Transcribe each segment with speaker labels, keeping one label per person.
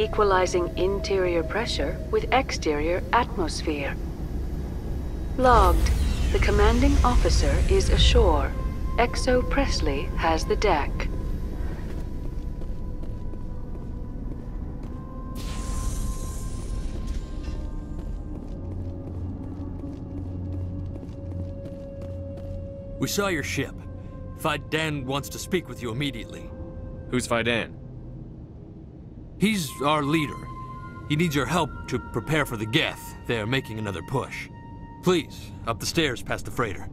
Speaker 1: equalizing interior pressure with exterior atmosphere. Logged. The commanding officer is ashore. Exo Presley has the deck.
Speaker 2: We saw your ship. Fidan wants to speak with you immediately.
Speaker 3: Who's Fidan?
Speaker 2: He's our leader. He needs your help to prepare for the Geth. They're making another push. Please, up the stairs past the freighter.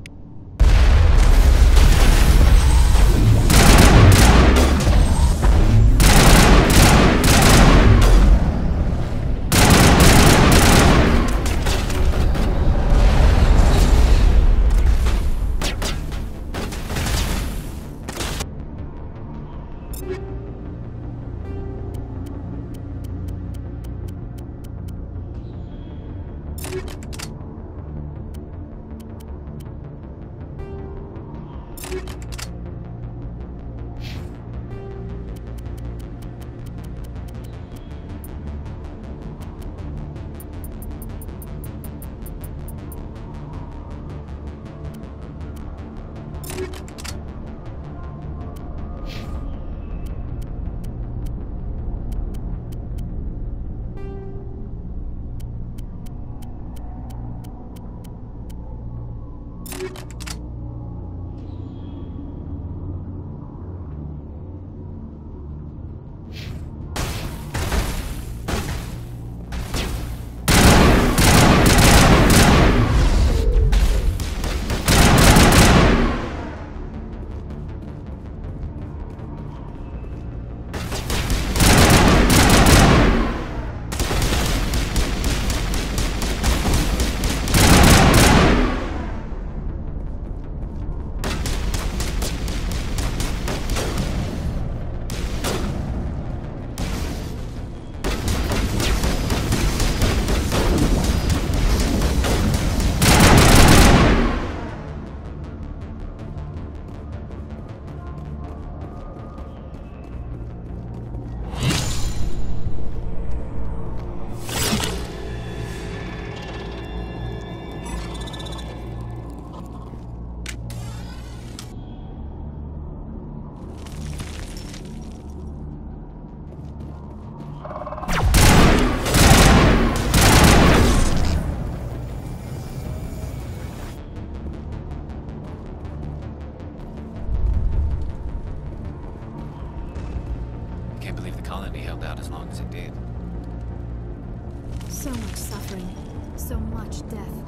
Speaker 4: So much suffering, so much death,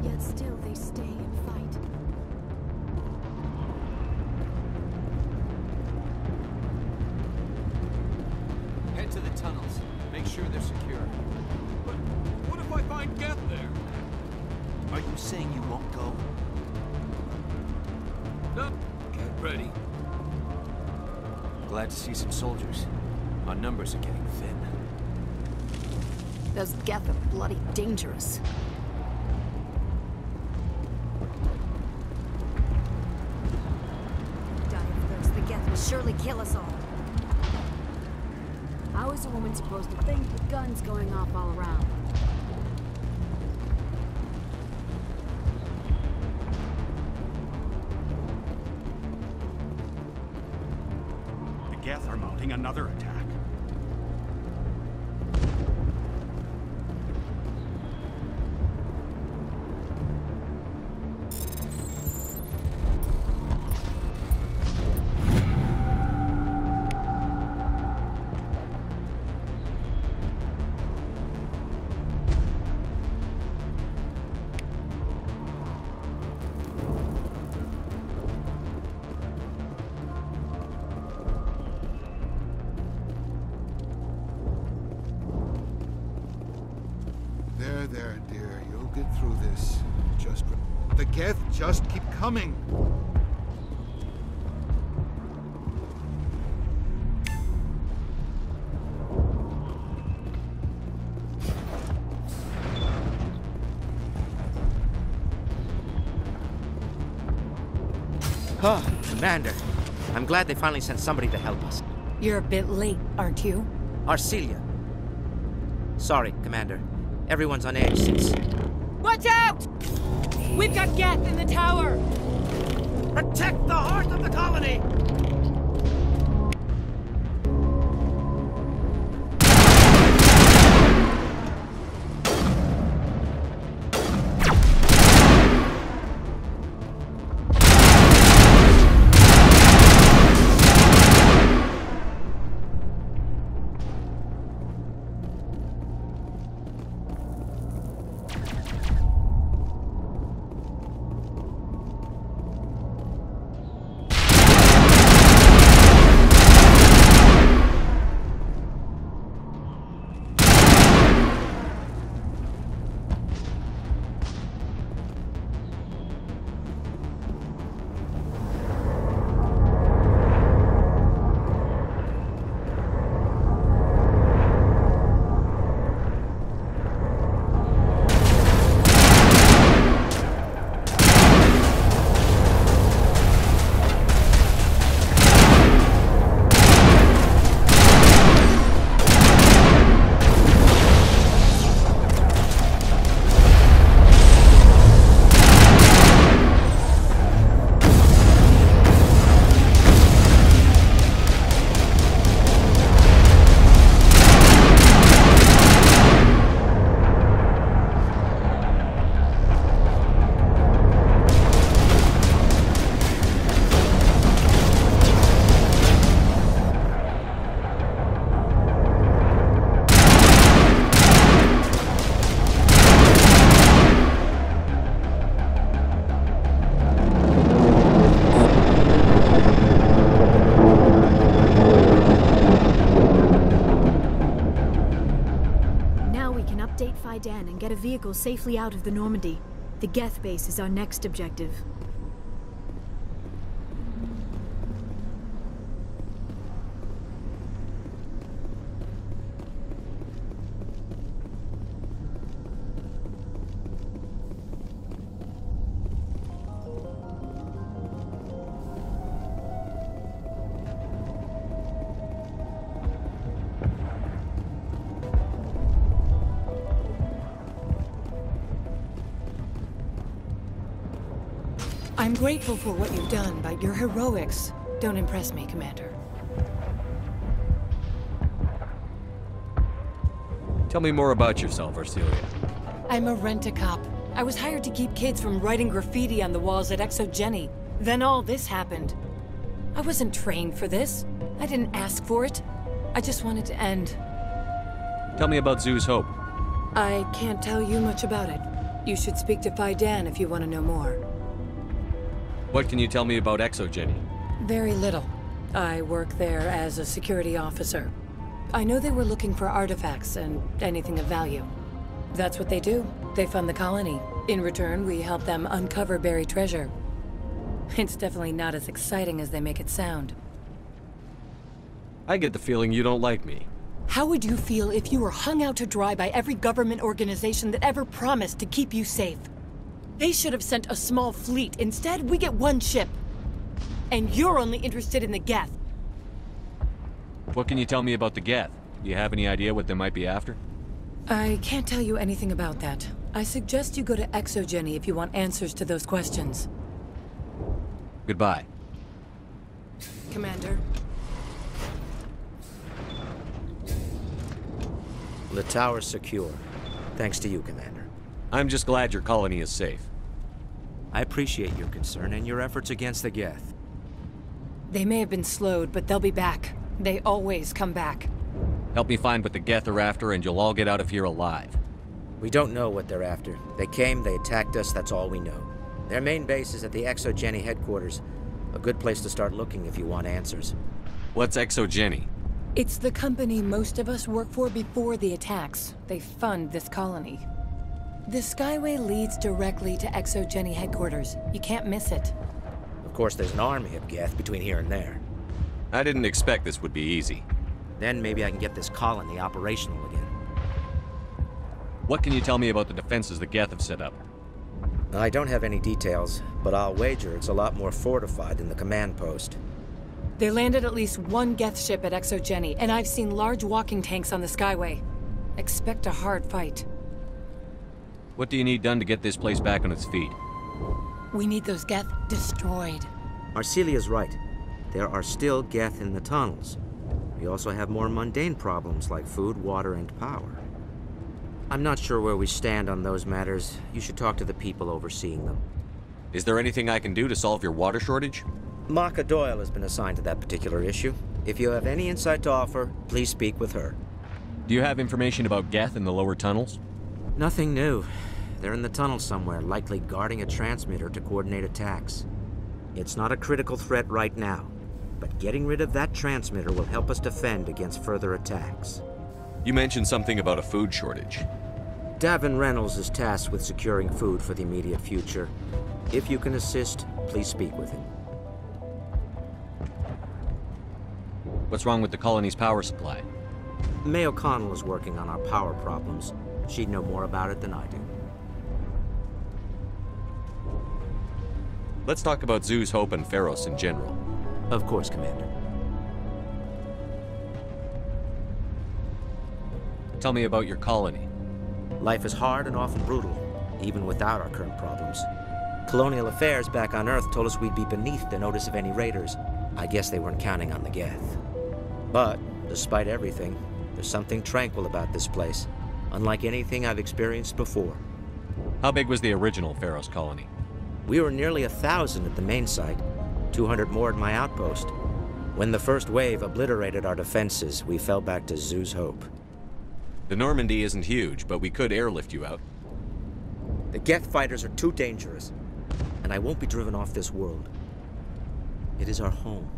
Speaker 4: yet still they stay and fight.
Speaker 5: Head to the tunnels. Make sure they're secure.
Speaker 6: But what if I find Geth there?
Speaker 5: Are you saying you won't go?
Speaker 6: No. Get ready.
Speaker 5: Glad to see some soldiers. Our numbers are getting thin.
Speaker 4: Those Geth are bloody dangerous. Dying thirst, the Geth will surely kill us all. How is a woman supposed to think with guns going off all around?
Speaker 6: The Geth are mounting another attack.
Speaker 7: There, dear. You'll get through this. The Geth just keep coming.
Speaker 8: Oh, Commander. I'm glad they finally sent somebody to help us.
Speaker 4: You're a bit late, aren't you?
Speaker 8: Arcelia,
Speaker 3: Sorry, Commander. Everyone's on edge since...
Speaker 8: Watch out! We've got Geth in the tower!
Speaker 3: Protect the heart of the colony!
Speaker 4: And get a vehicle safely out of the Normandy. The Geth base is our next objective.
Speaker 8: I'm grateful for what you've done, but your heroics don't impress me, Commander.
Speaker 2: Tell me more about yourself, Arcelia.
Speaker 8: I'm a rent-a-cop. I was hired to keep kids from writing graffiti on the walls at Exogeny. Then all this happened. I wasn't trained for this. I didn't ask for it. I just wanted to end.
Speaker 2: Tell me about Zoo's Hope.
Speaker 8: I can't tell you much about it. You should speak to Fidan if you want to know more.
Speaker 2: What can you tell me about Exogeny?
Speaker 8: Very little. I work there as a security officer. I know they were looking for artifacts and anything of value. That's what they do. They fund the colony. In return, we help them uncover buried treasure. It's definitely not as exciting as they make it sound.
Speaker 2: I get the feeling you don't like me.
Speaker 8: How would you feel if you were hung out to dry by every government organization that ever promised to keep you safe? They should have sent a small fleet. Instead, we get one ship. And you're only interested in the Geth.
Speaker 2: What can you tell me about the Geth? Do you have any idea what they might be after?
Speaker 8: I can't tell you anything about that. I suggest you go to Exogeny if you want answers to those questions.
Speaker 2: Goodbye.
Speaker 8: Commander.
Speaker 3: The tower's secure. Thanks to you, Commander.
Speaker 2: I'm just glad your colony is safe.
Speaker 3: I appreciate your concern and your efforts against the Geth.
Speaker 8: They may have been slowed, but they'll be back. They always come back.
Speaker 2: Help me find what the Geth are after, and you'll all get out of here alive.
Speaker 3: We don't know what they're after. They came, they attacked us, that's all we know. Their main base is at the Exogeny headquarters. A good place to start looking if you want answers.
Speaker 2: What's Exogeny?
Speaker 8: It's the company most of us work for before the attacks. They fund this colony. The Skyway leads directly to Exogeny headquarters. You can't miss it.
Speaker 3: Of course, there's an army of Geth between here and there.
Speaker 2: I didn't expect this would be easy.
Speaker 3: Then maybe I can get this colony operational again.
Speaker 2: What can you tell me about the defenses the Geth have set up?
Speaker 3: I don't have any details, but I'll wager it's a lot more fortified than the command post.
Speaker 8: They landed at least one Geth ship at Exogeny, and I've seen large walking tanks on the Skyway. Expect a hard fight.
Speaker 5: What do you need done to get this place back on its feet?
Speaker 8: We need those Geth destroyed.
Speaker 3: Arcelia's right. There are still Geth in the tunnels. We also have more mundane problems like food, water, and power. I'm not sure where we stand on those matters. You should talk to the people overseeing them.
Speaker 5: Is there anything I can do to solve your water shortage?
Speaker 3: Maka Doyle has been assigned to that particular issue. If you have any insight to offer, please speak with her.
Speaker 5: Do you have information about Geth in the lower tunnels?
Speaker 3: Nothing new. They're in the tunnel somewhere, likely guarding a transmitter to coordinate attacks. It's not a critical threat right now, but getting rid of that transmitter will help us defend against further attacks.
Speaker 5: You mentioned something about a food shortage.
Speaker 3: Davin Reynolds is tasked with securing food for the immediate future. If you can assist, please speak with him.
Speaker 5: What's wrong with the colony's power supply?
Speaker 3: May O'Connell is working on our power problems. She'd know more about it than I do.
Speaker 5: Let's talk about Zoo's Hope and Feros in general.
Speaker 3: Of course, Commander.
Speaker 5: Tell me about your colony.
Speaker 3: Life is hard and often brutal, even without our current problems. Colonial affairs back on Earth told us we'd be beneath the notice of any raiders. I guess they weren't counting on the Geth. But, despite everything, there's something tranquil about this place, unlike anything I've experienced before.
Speaker 5: How big was the original Feros colony?
Speaker 3: We were nearly 1,000 at the main site, 200 more at my outpost. When the first wave obliterated our defenses, we fell back to Zoo's Hope.
Speaker 5: The Normandy isn't huge, but we could airlift you out.
Speaker 3: The Geth fighters are too dangerous, and I won't be driven off this world. It is our home.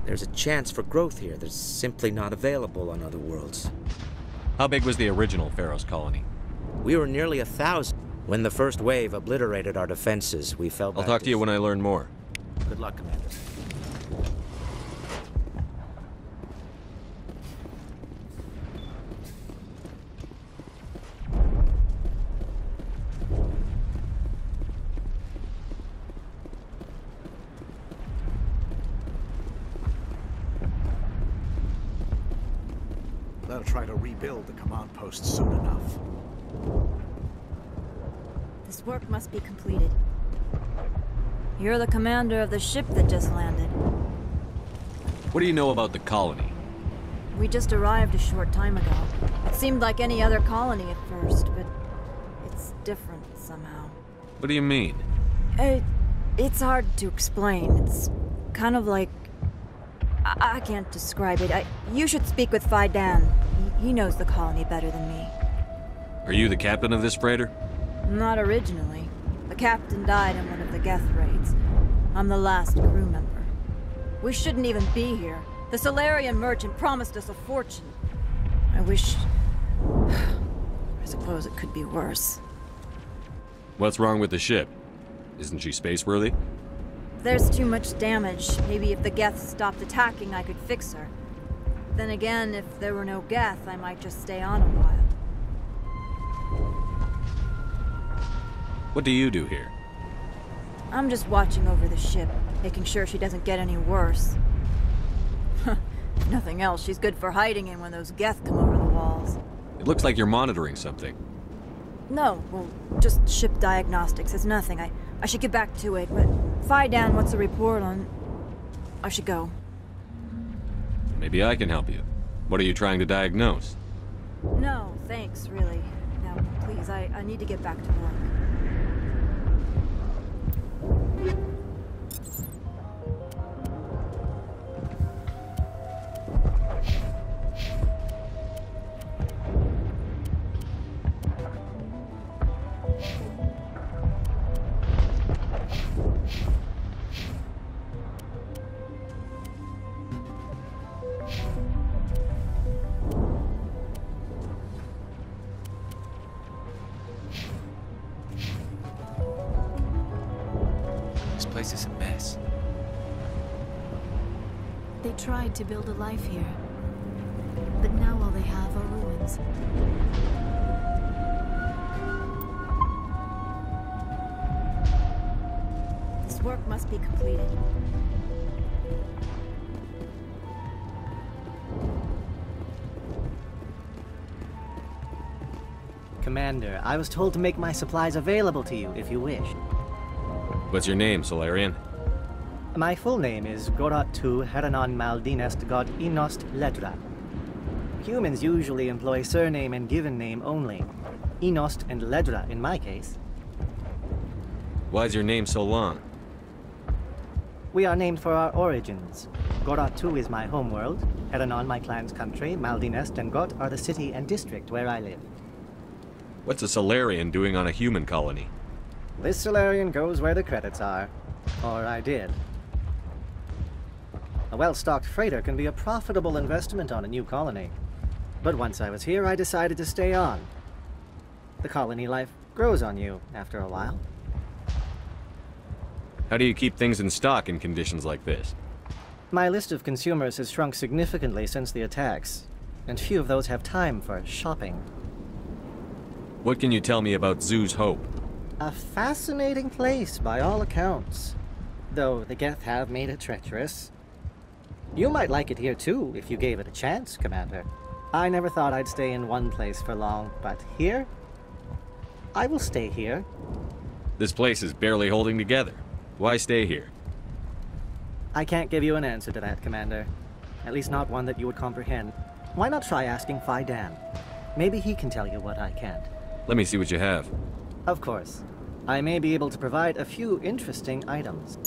Speaker 3: There's a chance for growth here that's simply not available on other worlds.
Speaker 5: How big was the original Feros colony?
Speaker 3: We were nearly 1,000. When the first wave obliterated our defenses, we fell back
Speaker 5: I'll talk to you when I learn more.
Speaker 3: Good luck, Commander.
Speaker 9: They'll try to rebuild the command post soon enough.
Speaker 10: This work must be completed. You're the commander of the ship that just landed.
Speaker 5: What do you know about the colony?
Speaker 10: We just arrived a short time ago. It seemed like any other colony at first, but it's different somehow.
Speaker 5: What do you mean?
Speaker 10: It's hard to explain. It's kind of like... I can't describe it. You should speak with Phi Dan. He knows the colony better than me.
Speaker 5: Are you the captain of this freighter?
Speaker 10: Not originally. The captain died in one of the Geth raids. I'm the last crew member. We shouldn't even be here. The Solarian merchant promised us a fortune. I wish... I suppose it could be worse.
Speaker 5: What's wrong with the ship? Isn't she spaceworthy?
Speaker 10: There's too much damage. Maybe if the Geth stopped attacking, I could fix her. Then again, if there were no Geth, I might just stay on a while.
Speaker 5: What do you do here?
Speaker 10: I'm just watching over the ship, making sure she doesn't get any worse. If nothing else, she's good for hiding in when those Geth come over the walls.
Speaker 5: It looks like you're monitoring something.
Speaker 10: No, well, just ship diagnostics. It's nothing. I should get back to it, but Phi Dan, what's the report on... I should go.
Speaker 5: Maybe I can help you. What are you trying to diagnose?
Speaker 10: No, thanks, really. Now, please, I need to get back to work.
Speaker 5: This place is a mess.
Speaker 4: They tried to build a life here, but now all they have are ruins.
Speaker 10: This work must be completed.
Speaker 11: Commander, I was told to make my supplies available to you if you wish.
Speaker 5: What's your name, Solarian?
Speaker 11: My full name is Gorat tu Heranon Maldinest God Inost Ledra. Humans usually employ surname and given name only. Inost and Ledra in my case.
Speaker 5: Why's your name so long?
Speaker 11: We are named for our origins. Gorat tu is my homeworld, Heranon my clan's country, Maldinest and Got are the city and district where I live.
Speaker 5: What's a Solarian doing on a human colony?
Speaker 11: This Solarian goes where the credits are. Or I did. A well-stocked freighter can be a profitable investment on a new colony. But once I was here, I decided to stay on. The colony life grows on you after a while.
Speaker 5: How do you keep things in stock in conditions like this?
Speaker 11: My list of consumers has shrunk significantly since the attacks, and few of those have time for shopping.
Speaker 5: What can you tell me about Zoo's Hope?
Speaker 11: A fascinating place by all accounts, though the Geth have made it treacherous. You might like it here too, if you gave it a chance, Commander. I never thought I'd stay in one place for long, but here? I will stay here.
Speaker 5: This place is barely holding together. Why stay here?
Speaker 11: I can't give you an answer to that, Commander. At least not one that you would comprehend. Why not try asking Fidan? Maybe he can tell you what I can't.
Speaker 5: Let me see what you have.
Speaker 11: Of course. I may be able to provide a few interesting items.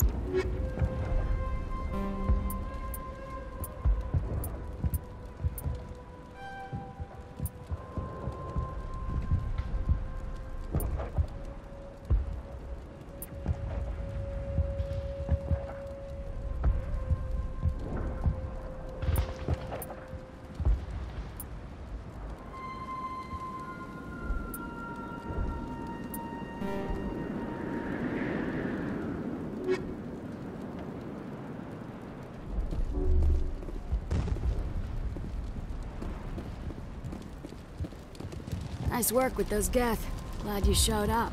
Speaker 12: Nice work with those Geth. Glad you showed up.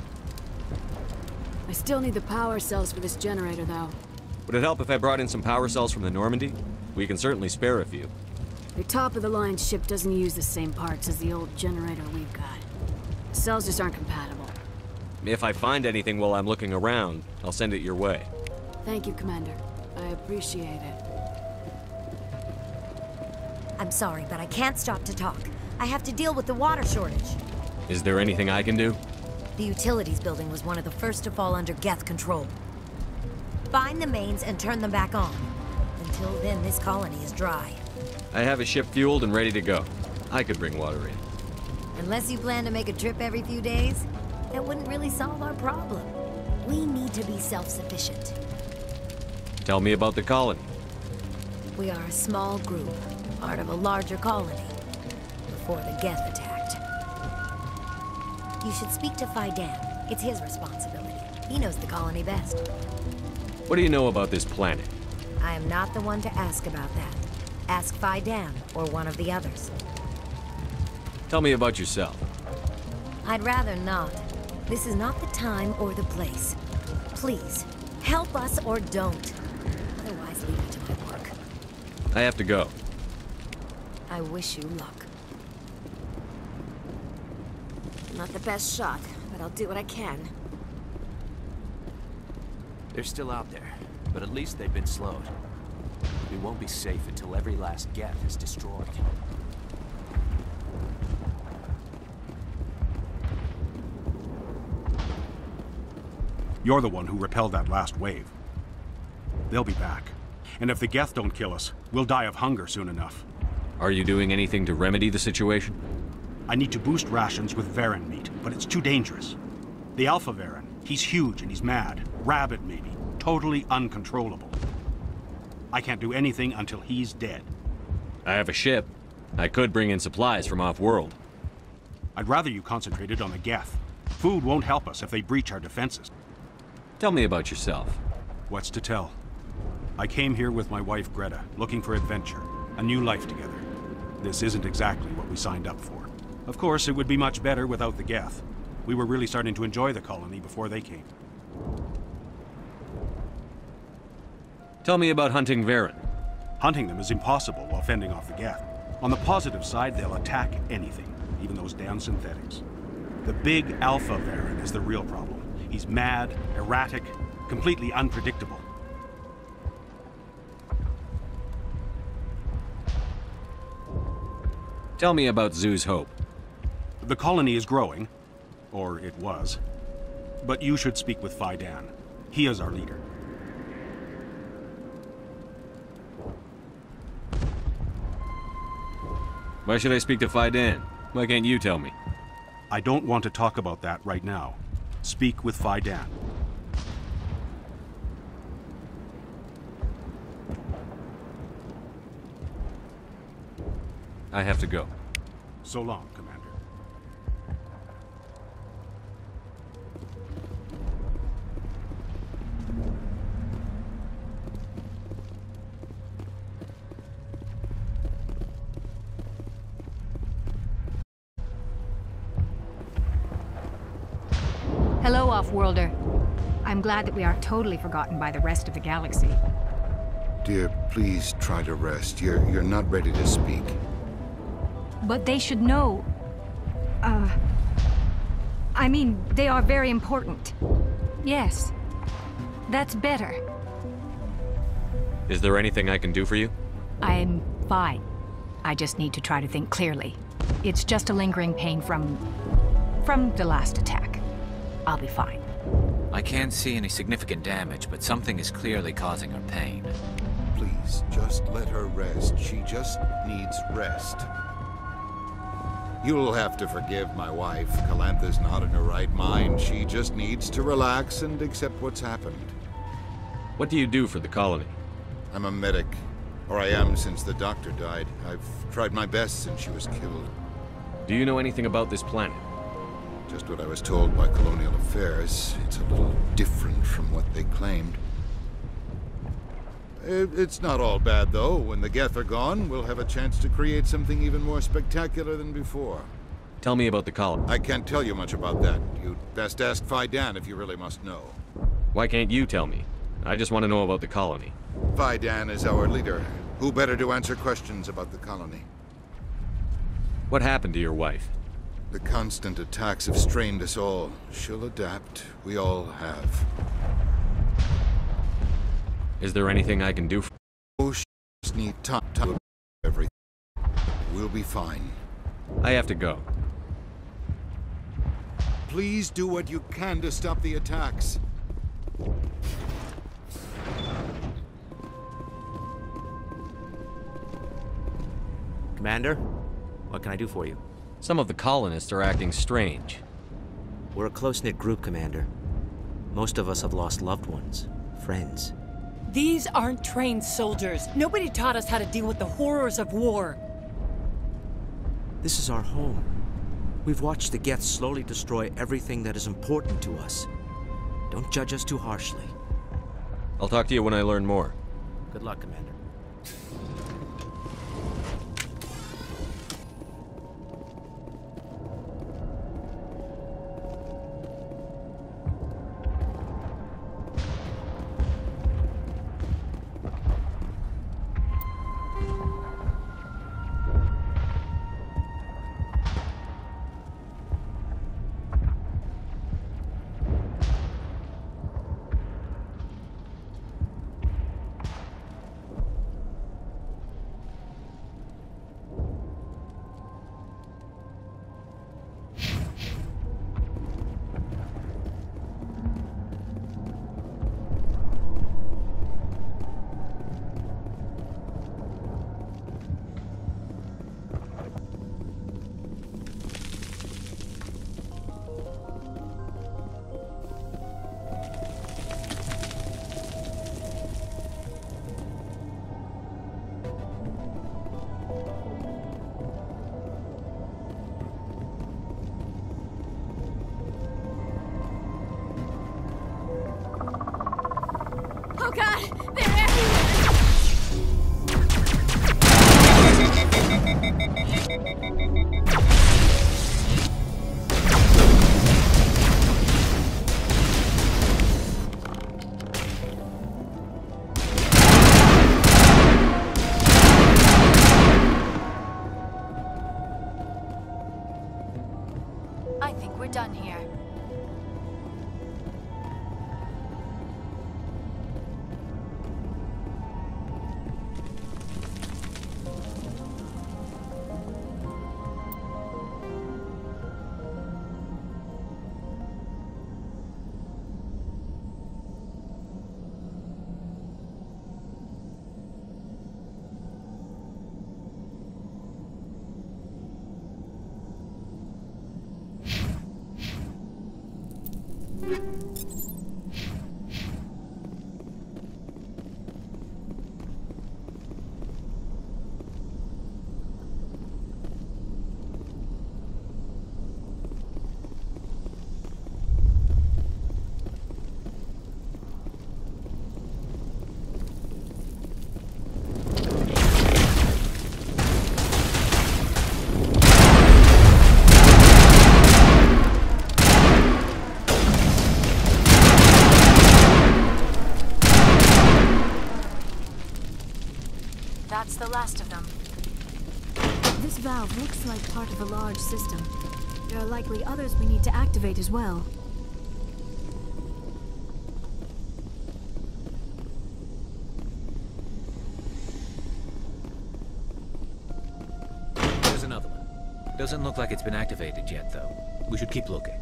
Speaker 12: I still need the power cells for this generator, though.
Speaker 5: Would it help if I brought in some power cells from the Normandy? We can certainly spare a few.
Speaker 12: The top-of-the-line ship doesn't use the same parts as the old generator we've got. The cells just aren't compatible.
Speaker 5: If I find anything while I'm looking around, I'll send it your way.
Speaker 12: Thank you, Commander. I appreciate it.
Speaker 13: I'm sorry, but I can't stop to talk. I have to deal with the water shortage.
Speaker 5: Is there anything I can do?
Speaker 13: The utilities building was one of the first to fall under Geth control. Find the mains and turn them back on. Until then, this colony is dry.
Speaker 5: I have a ship fueled and ready to go. I could bring water in.
Speaker 13: Unless you plan to make a trip every few days, that wouldn't really solve our problem. We need to be self-sufficient.
Speaker 5: Tell me about the colony.
Speaker 13: We are a small group, part of a larger colony, before the Geth attacked. You should speak to Fidan. It's his responsibility. He knows the colony best.
Speaker 5: What do you know about this planet?
Speaker 13: I am not the one to ask about that. Ask Fidan or one of the others.
Speaker 5: Tell me about yourself.
Speaker 13: I'd rather not. This is not the time or the place. Please, help us or don't. Otherwise, leave me to my work.
Speaker 5: I have to go.
Speaker 13: I wish you luck.
Speaker 12: Not the best shot, but I'll do what I can.
Speaker 14: They're still out there, but at least they've been slowed. We won't be safe until every last Geth is destroyed.
Speaker 6: You're the one who repelled that last wave. They'll be back. And if the Geth don't kill us, we'll die of hunger soon enough.
Speaker 5: Are you doing anything to remedy the situation?
Speaker 6: I need to boost rations with Varen meat, but it's too dangerous. The Alpha Varen, he's huge and he's mad. Rabid, maybe. Totally uncontrollable. I can't do anything until he's dead.
Speaker 5: I have a ship. I could bring in supplies from off-world.
Speaker 6: I'd rather you concentrated on the Geth. Food won't help us if they breach our defenses.
Speaker 5: Tell me about yourself.
Speaker 6: What's to tell? I came here with my wife Greta, looking for adventure, a new life together. This isn't exactly what we signed up for. Of course, it would be much better without the Geth. We were really starting to enjoy the colony before they came.
Speaker 5: Tell me about hunting Varen.
Speaker 6: Hunting them is impossible while fending off the Geth. On the positive side, they'll attack anything, even those damn synthetics. The big Alpha variant is the real problem. He's mad, erratic, completely unpredictable.
Speaker 5: Tell me about Zoo's Hope.
Speaker 6: The colony is growing, or it was. But you should speak with Faidan. He is our leader.
Speaker 5: Why should I speak to Faidan? Why can't you tell me?
Speaker 6: I don't want to talk about that right now. Speak with Faidan.
Speaker 5: I have to go.
Speaker 6: So long, Commander.
Speaker 15: Hello, Off-Worlder. I'm glad that we aren't totally forgotten by the rest of the galaxy.
Speaker 7: Dear, please try to rest. You're not ready to speak.
Speaker 15: But they should know... I mean, they are very important. Yes. That's better.
Speaker 5: Is there anything I can do for you?
Speaker 15: I'm fine. I just need to try to think clearly. It's just a lingering pain from the last attack. I'll be fine.
Speaker 14: I can't see any significant damage, but something is clearly causing her pain.
Speaker 7: Please, just let her rest. She just needs rest. You'll have to forgive my wife. Calantha's not in her right mind. She just needs to relax and accept what's happened.
Speaker 5: What do you do for the colony?
Speaker 7: I'm a medic. Or I am since the doctor died. I've tried my best since she was killed.
Speaker 5: Do you know anything about this planet?
Speaker 7: Just what I was told by Colonial Affairs. It's a little different from what they claimed. It's not all bad, though. When the Geth are gone, we'll have a chance to create something even more spectacular than before.
Speaker 5: Tell me about the colony.
Speaker 7: I can't tell you much about that. You'd best ask Faidan if you really must know.
Speaker 5: Why can't you tell me? I just want to know about the colony.
Speaker 7: Faidan is our leader. Who better to answer questions about the colony?
Speaker 5: What happened to your wife?
Speaker 7: The constant attacks have strained us all. She'll adapt. We all have.
Speaker 5: Is there anything I can do for...
Speaker 7: Oh, she just need time to everything. We'll be fine.
Speaker 5: I have to go.
Speaker 7: Please do what you can to stop the attacks.
Speaker 3: Commander, what can I do for you?
Speaker 5: Some of the colonists are acting strange.
Speaker 3: We're a close-knit group, Commander. Most of us have lost loved ones, friends.
Speaker 8: These aren't trained soldiers. Nobody taught us how to deal with the horrors of war.
Speaker 3: This is our home. We've watched the Geth slowly destroy everything that is important to us. Don't judge us too harshly.
Speaker 5: I'll talk to you when I learn more.
Speaker 3: Good luck, Commander.
Speaker 12: Oh god! They're everywhere!
Speaker 1: I think we're done.
Speaker 12: That's the last of them. This valve looks like part of a large system. There are likely others we need to activate as well.
Speaker 16: There's another one. Doesn't look like it's been activated yet, though. We should keep looking.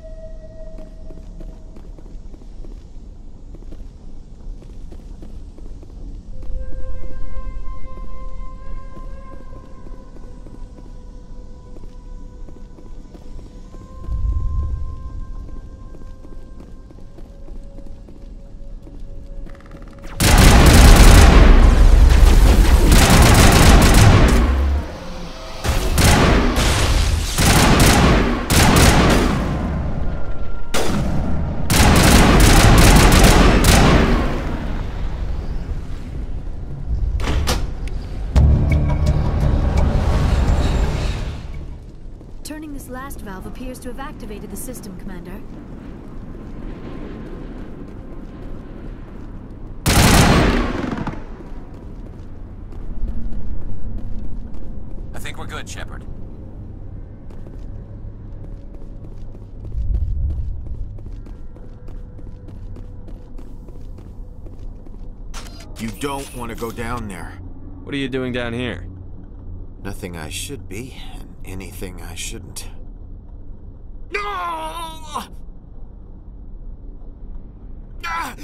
Speaker 12: Turning this last valve appears to have activated the system, Commander.
Speaker 14: I think we're good, Shepard.
Speaker 17: You don't want to go down there.
Speaker 5: What are you doing down here?
Speaker 17: Nothing I should be, and anything I shouldn't. No! That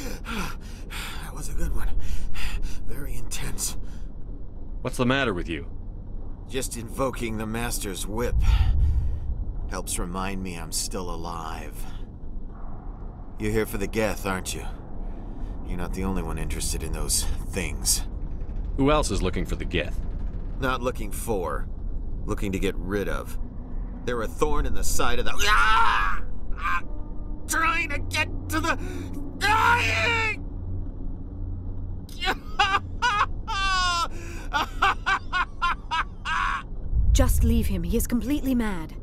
Speaker 17: was a good one. Very intense.
Speaker 5: What's the matter with you?
Speaker 17: Just invoking the Master's whip helps remind me I'm still alive. You're here for the Geth, aren't you? You're not the only one interested in those things.
Speaker 5: Who else is looking for the Geth?
Speaker 17: Not looking for, looking to get rid of. They're a thorn in the side of the... Ah! Ah! Trying to get to the... Dying!
Speaker 12: Just leave him. He is completely mad.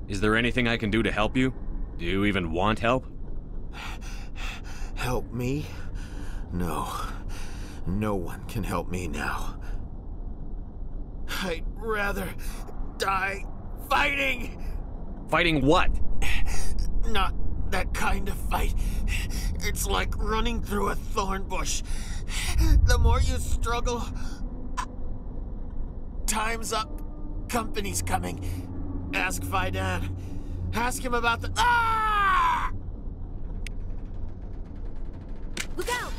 Speaker 5: Is there anything I can do to help you? Do you even want help?
Speaker 17: Help me? No. No one can help me now. I'd rather die fighting!
Speaker 5: Fighting what?
Speaker 17: Not that kind of fight. It's like running through a thorn bush. The more you struggle... Time's up. Company's coming. Ask Faidan. Ask him about the... Ah!
Speaker 12: Look out!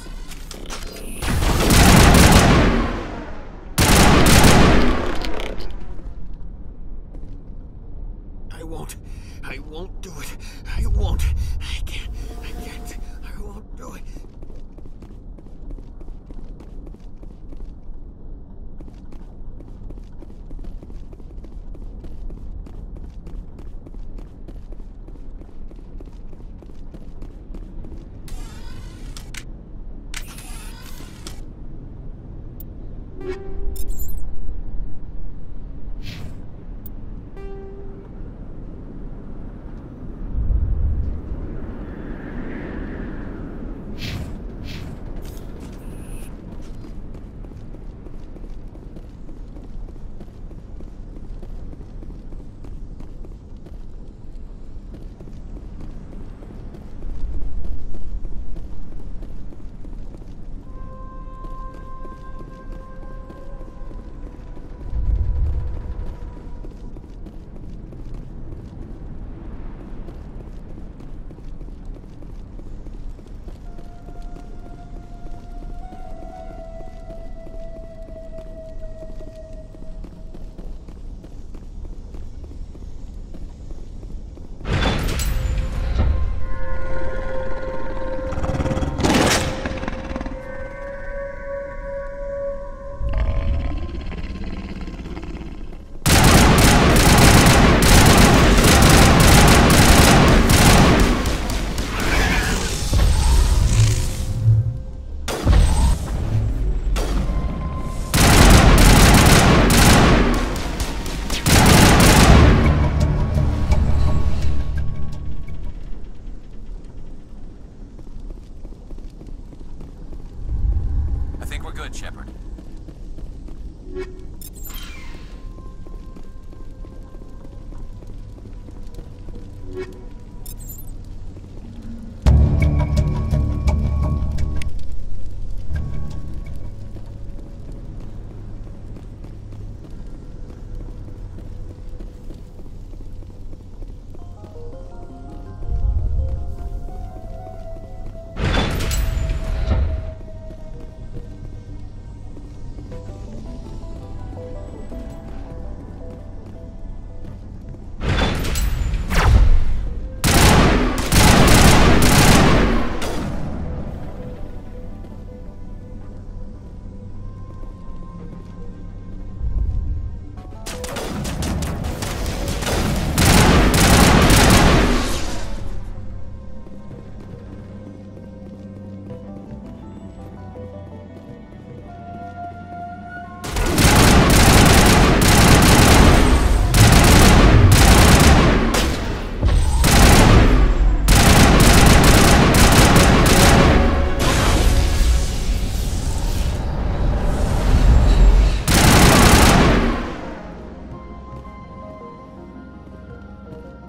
Speaker 17: I won't do it. I won't. I can't. I won't do it.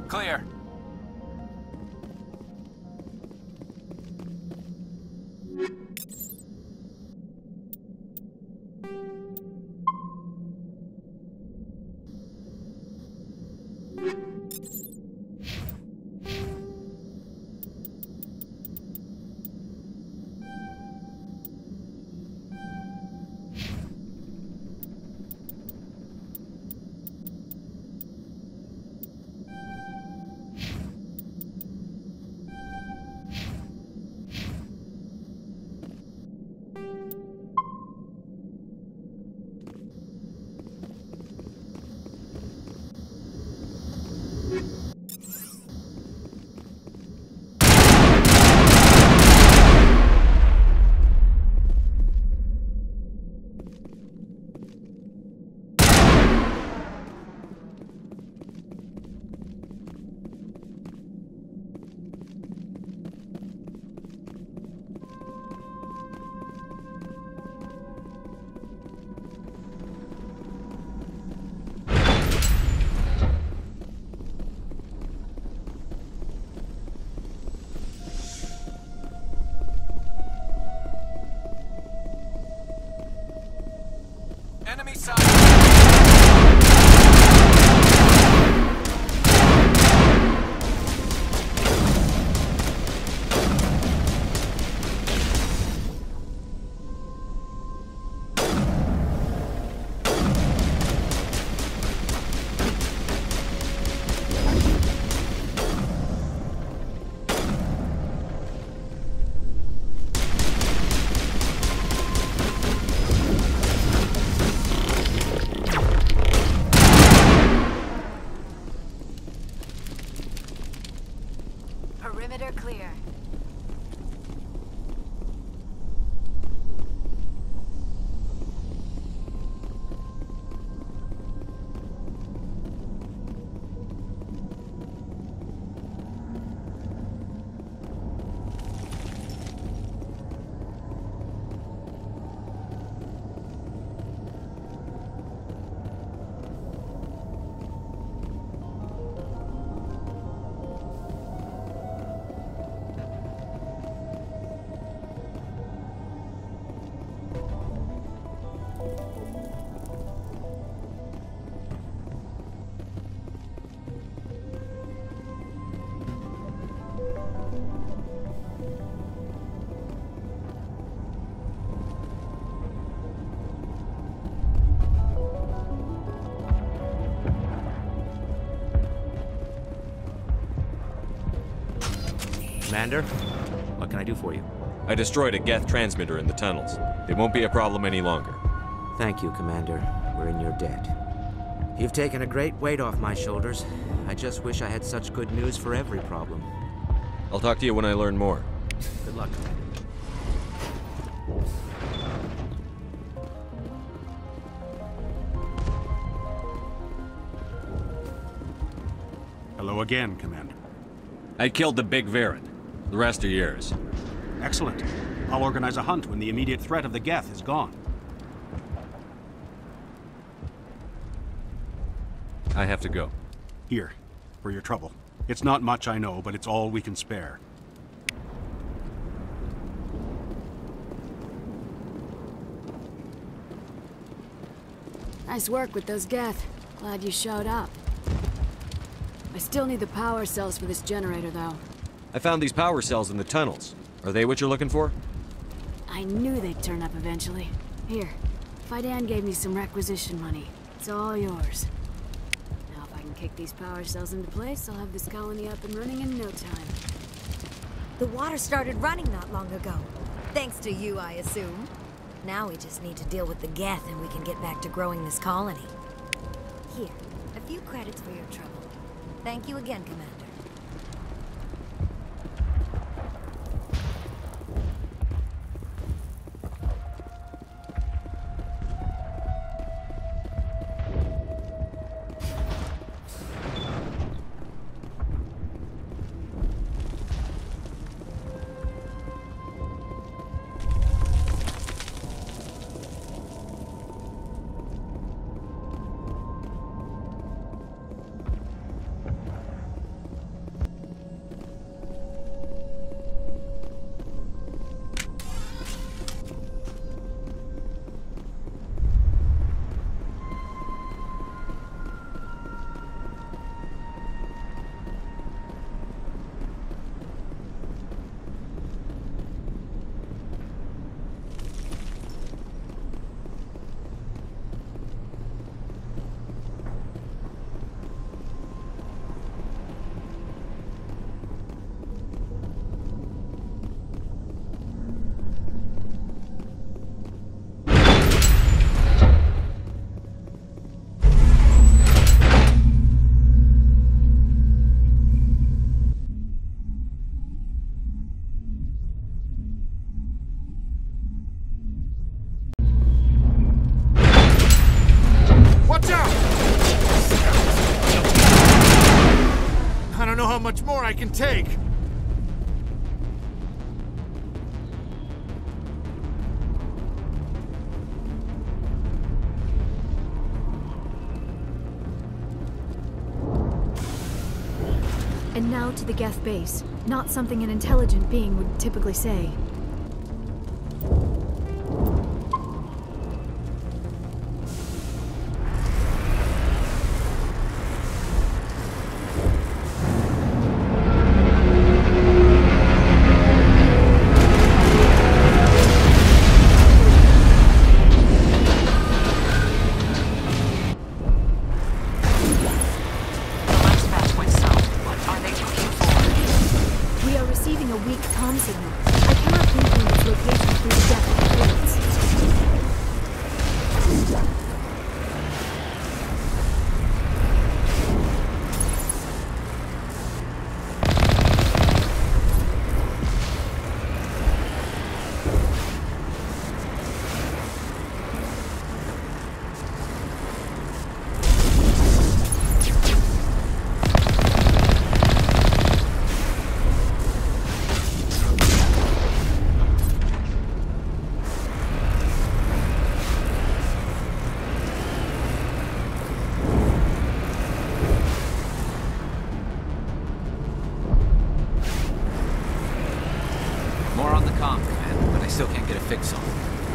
Speaker 14: Clear. Enemy side.
Speaker 12: Perimeter clear.
Speaker 3: Commander, what can I do for you?
Speaker 5: I destroyed a Geth transmitter in the tunnels. It won't be a problem any longer.
Speaker 3: Thank you, Commander. We're in your debt. You've taken a great weight off my shoulders. I just wish I had such good news for every problem.
Speaker 5: I'll talk to you when I learn more.
Speaker 3: Good luck, Commander.
Speaker 6: Hello again, Commander.
Speaker 2: I killed the big Varen. The rest are yours.
Speaker 6: Excellent. I'll organize a hunt when the immediate threat of the Geth is gone.
Speaker 5: I have to go.
Speaker 6: Here, for your trouble. It's not much, I know, but it's all we can spare.
Speaker 12: Nice work with those Geth. Glad you showed up. I still need the power cells for this generator, though.
Speaker 18: I found these power cells in the tunnels. Are they what you're looking for?
Speaker 12: I knew they'd turn up eventually. Here, Fidan gave me some requisition money. It's all yours. Now if I can kick these power cells into place, I'll have this colony up and running in no time.
Speaker 13: The water started running not long ago. Thanks to you, I assume. Now we just need to deal with the Geth and we can get back to growing this colony. Here, a few credits for your trouble. Thank you again, Commander.
Speaker 17: Much more I can take.
Speaker 4: And now to the Geth base. Not something an intelligent being would typically say.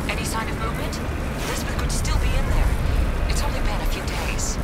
Speaker 19: Any sign of movement? Elizabeth could still be in there. It's only been a few days.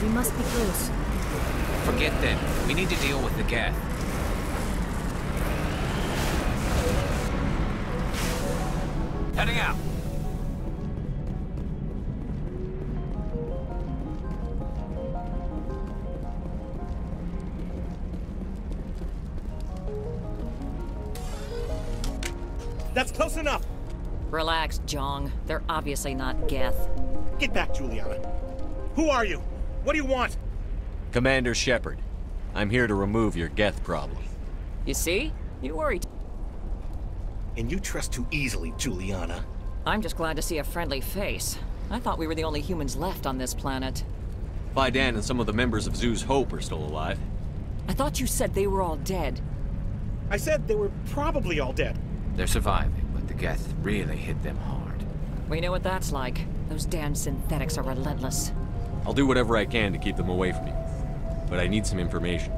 Speaker 12: We must be close.
Speaker 16: Forget them. We need to deal with the Geth.
Speaker 14: Heading out.
Speaker 20: That's close enough.
Speaker 19: Relax, Jong. They're obviously not Geth.
Speaker 20: Get back, Juliana. Who are you? What do you want?
Speaker 18: Commander Shepard. I'm here to remove your Geth problem.
Speaker 19: You see? You worried.
Speaker 20: And you trust too easily, Juliana.
Speaker 19: I'm just glad to see a friendly face. I thought we were the only humans left on this planet.
Speaker 18: Fidan and some of the members of Zoo's Hope are still alive.
Speaker 19: I thought you said they were all dead.
Speaker 20: I said they were probably all dead.
Speaker 16: They're surviving, but the Geth really hit them hard.
Speaker 19: We know what that's like. Those damn synthetics are relentless.
Speaker 18: I'll do whatever I can to keep them away from you. But I need some information.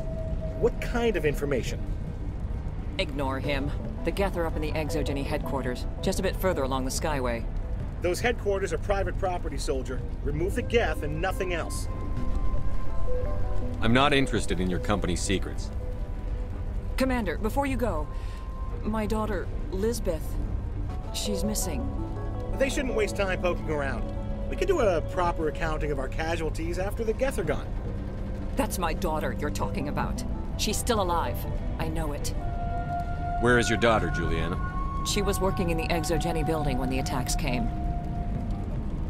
Speaker 20: What kind of information?
Speaker 19: Ignore him. The Geth are up in the Exogeny headquarters, just a bit further along the Skyway.
Speaker 20: Those headquarters are private property, soldier. Remove the Geth and nothing else.
Speaker 18: I'm not interested in your company's secrets.
Speaker 19: Commander, before you go, my daughter, Lisbeth, she's missing.
Speaker 20: They shouldn't waste time poking around. We can do a proper accounting of our casualties after the Geth are gone.
Speaker 19: That's my daughter you're talking about. She's still alive. I know it.
Speaker 18: Where is your daughter, Juliana?
Speaker 19: She was working in the Exogeny building when the attacks came.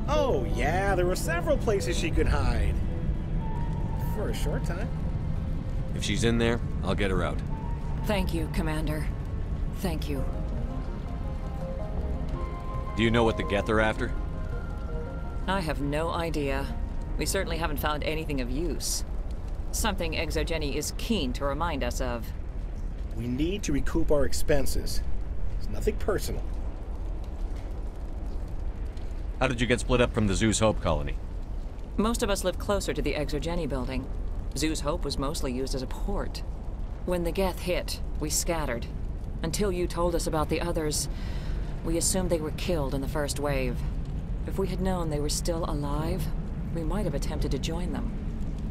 Speaker 20: Oh, yeah, there were several places she could hide. For a short time.
Speaker 18: If she's in there, I'll get her out.
Speaker 19: Thank you, Commander. Thank you.
Speaker 18: Do you know what the Geth are after?
Speaker 19: I have no idea. We certainly haven't found anything of use. Something Exogeny is keen to remind us of.
Speaker 20: We need to recoup our expenses. It's nothing personal.
Speaker 18: How did you get split up from the Zoo's Hope colony?
Speaker 19: Most of us live closer to the Exogeny building. Zoo's Hope was mostly used as a port. When the Geth hit, we scattered. Until you told us about the others, we assumed they were killed in the first wave. If we had known they were still alive, we might have attempted to join them.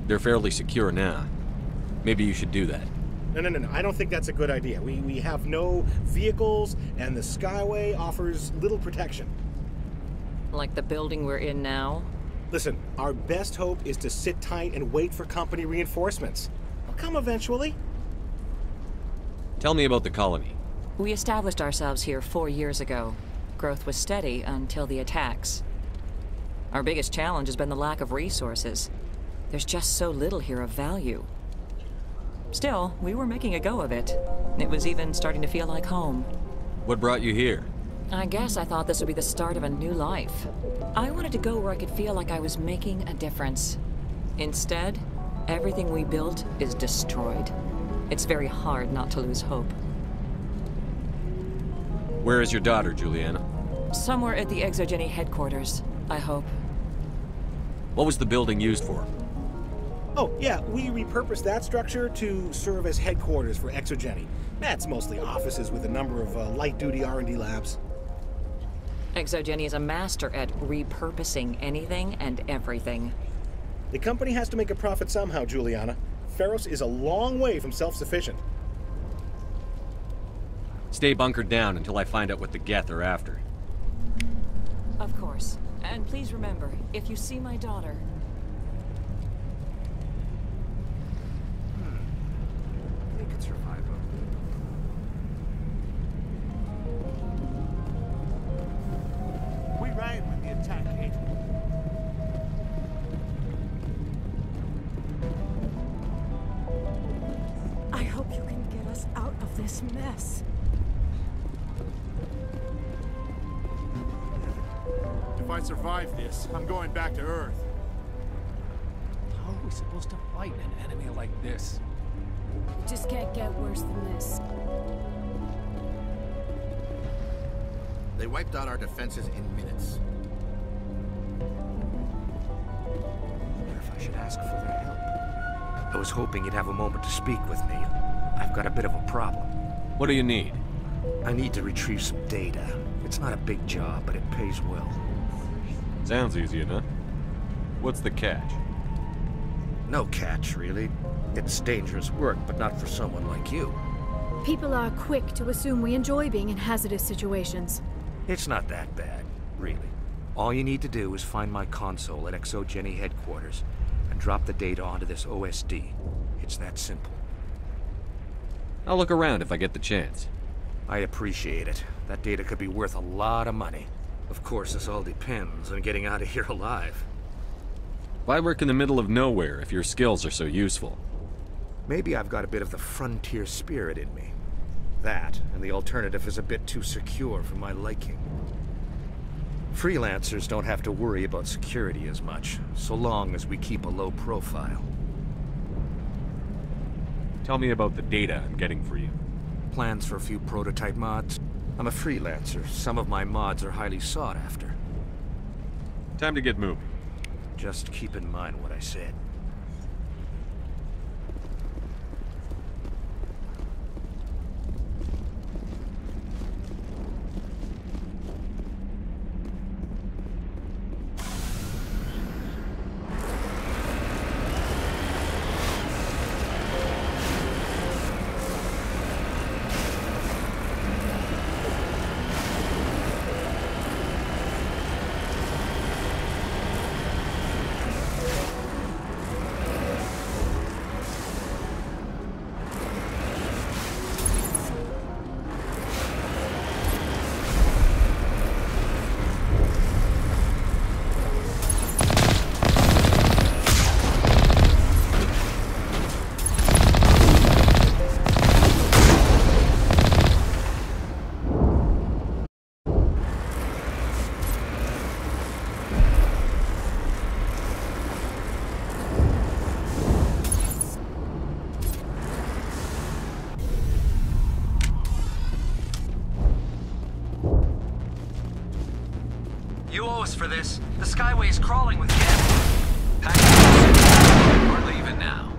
Speaker 18: They're fairly secure now. Maybe you should do that.
Speaker 20: No. I don't think that's a good idea. We have no vehicles, and the Skyway offers little protection.
Speaker 19: Like the building we're in now?
Speaker 20: Listen, our best hope is to sit tight and wait for company reinforcements. They'll come eventually.
Speaker 18: Tell me about the colony.
Speaker 19: We established ourselves here 4 years ago. Growth was steady until the attacks. Our biggest challenge has been the lack of resources. There's just so little here of value. Still, we were making a go of it. It was even starting to feel like home.
Speaker 18: What brought you here?
Speaker 19: I guess I thought this would be the start of a new life. I wanted to go where I could feel like I was making a difference. Instead, everything we built is destroyed. It's very hard not to lose hope.
Speaker 18: Where is your daughter, Juliana?
Speaker 19: Somewhere at the Exogeny headquarters, I hope.
Speaker 18: What was the building used for?
Speaker 20: Oh, yeah, we repurposed that structure to serve as headquarters for Exogeny. That's mostly offices with a number of light-duty R&D labs.
Speaker 19: Exogeny is a master at repurposing anything and everything.
Speaker 20: The company has to make a profit somehow, Juliana. Feros is a long way from self-sufficient.
Speaker 18: Stay bunkered down until I find out what the Geth are after.
Speaker 19: Of course. And please remember, if you see my daughter...
Speaker 9: They could survive them. We ran when the attack hit.
Speaker 4: I hope you can get us out of this mess.
Speaker 9: If I survive this, I'm going back to Earth.
Speaker 14: How are we supposed to fight an enemy like this?
Speaker 12: It just can't get worse than this.
Speaker 7: They wiped out our defenses in minutes.
Speaker 9: I wonder if I should ask for their help. I was hoping you'd have a moment to speak with me. I've got a bit of a problem.
Speaker 18: What do you need?
Speaker 9: I need to retrieve some data. It's not a big job, but it pays well.
Speaker 18: Sounds easy enough. What's the catch?
Speaker 9: No catch, really. It's dangerous work, but not for someone like you.
Speaker 4: People are quick to assume we enjoy being in hazardous situations.
Speaker 9: It's not that bad, really. All you need to do is find my console at Exogeny headquarters and drop the data onto this OSD. It's that simple.
Speaker 5: I'll look around if I get the chance.
Speaker 9: I appreciate it. That data could be worth a lot of money. Of course, this all depends on getting out of here alive.
Speaker 5: Why work in the middle of nowhere if your skills are so useful?
Speaker 9: Maybe I've got a bit of the frontier spirit in me. That, and the alternative is a bit too secure for my liking. Freelancers don't have to worry about security as much, so long as we keep a low profile.
Speaker 5: Tell me about the data I'm getting for you.
Speaker 9: Plans for a few prototype mods. I'm a freelancer. Some of my mods are highly sought after.
Speaker 5: Time to get moving.
Speaker 9: Just keep in mind what I said.
Speaker 14: You owe us for this. The Skyway is crawling with gas. Pack it. We're leaving now.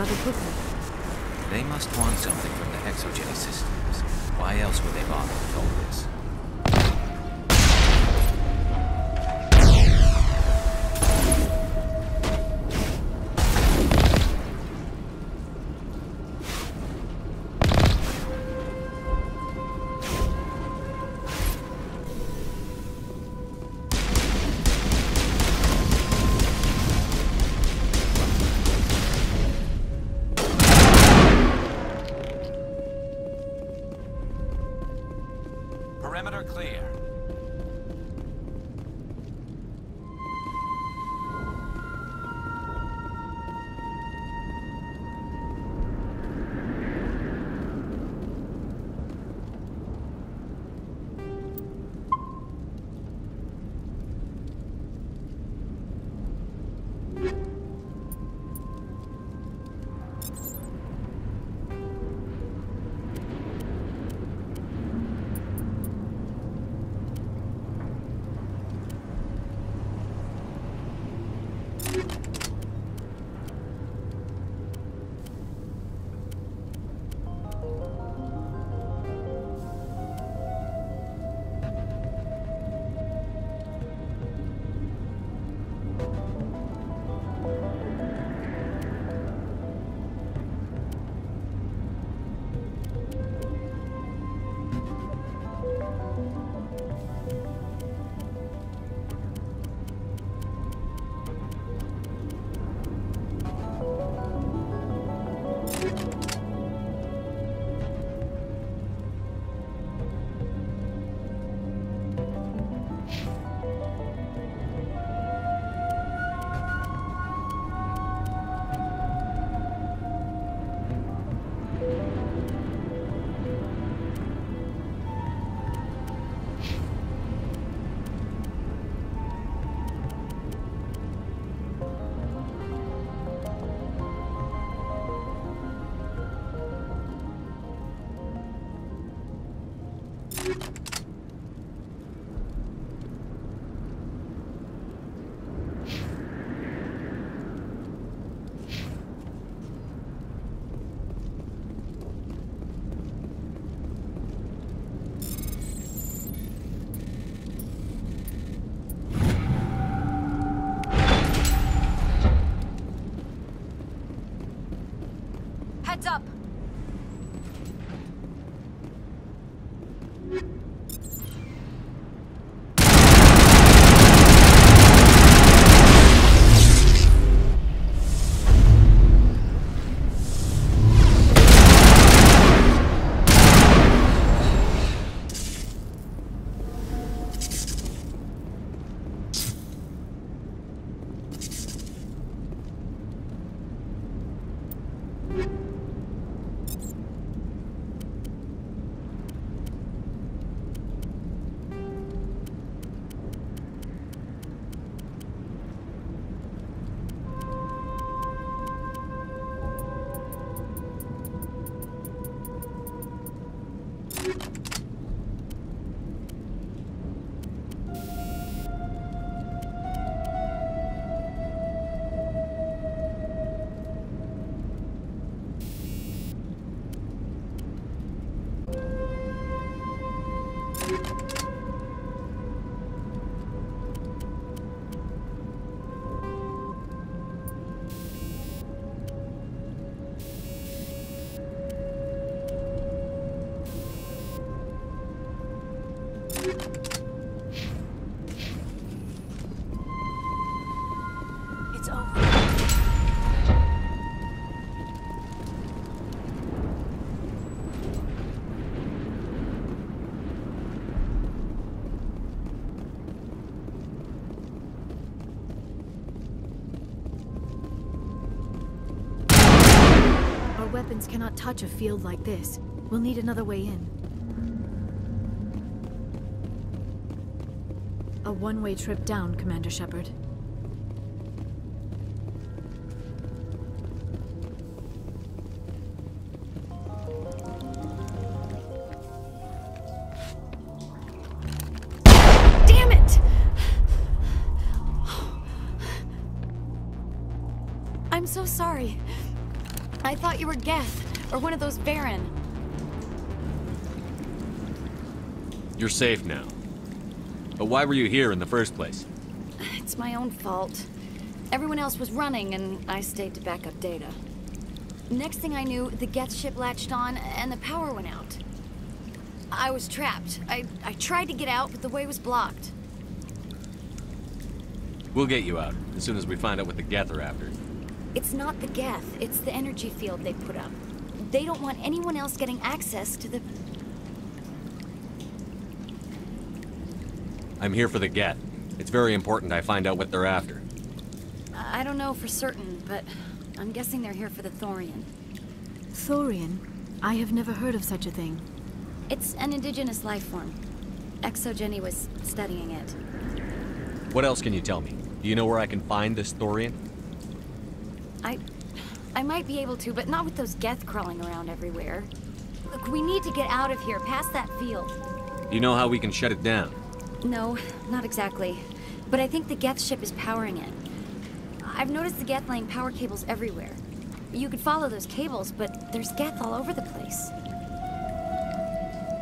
Speaker 12: rather quickly.
Speaker 16: They must want something from the exogeny systems. Why else would they bother with all this?
Speaker 14: Perimeter clear.
Speaker 12: Heads up! It's over.
Speaker 4: Our weapons cannot touch a field like this. We'll need another way in. A one-way trip down, Commander Shepard.
Speaker 12: Damn it!
Speaker 4: I'm so sorry.
Speaker 12: I thought you were Geth, or one of those Baron.
Speaker 5: You're safe now. But why were you here in the first place?
Speaker 12: It's my own fault. Everyone else was running, and I stayed to back up data. Next thing I knew, the Geth ship latched on, and the power went out. I was trapped. I tried to get out, but the way was blocked.
Speaker 5: We'll get you out, as soon as we find out what the Geth are after.
Speaker 12: It's not the Geth, it's the energy field they put up. They don't want anyone else getting access to the...
Speaker 5: I'm here for the Geth. It's very important I find out what they're after.
Speaker 12: I don't know for certain, but I'm guessing they're here for the Thorian.
Speaker 4: Thorian? I have never heard of such a thing.
Speaker 12: It's an indigenous life form. ExoGenny was studying it.
Speaker 5: What else can you tell me? Do you know where I can find this Thorian?
Speaker 12: I might be able to, but not with those Geth crawling around everywhere. Look, we need to get out of here, past that field.
Speaker 5: Do you know how we can shut it down?
Speaker 12: No, not exactly. But I think the Geth ship is powering it. I've noticed the Geth laying power cables everywhere. You could follow those cables, but there's Geth all over the place.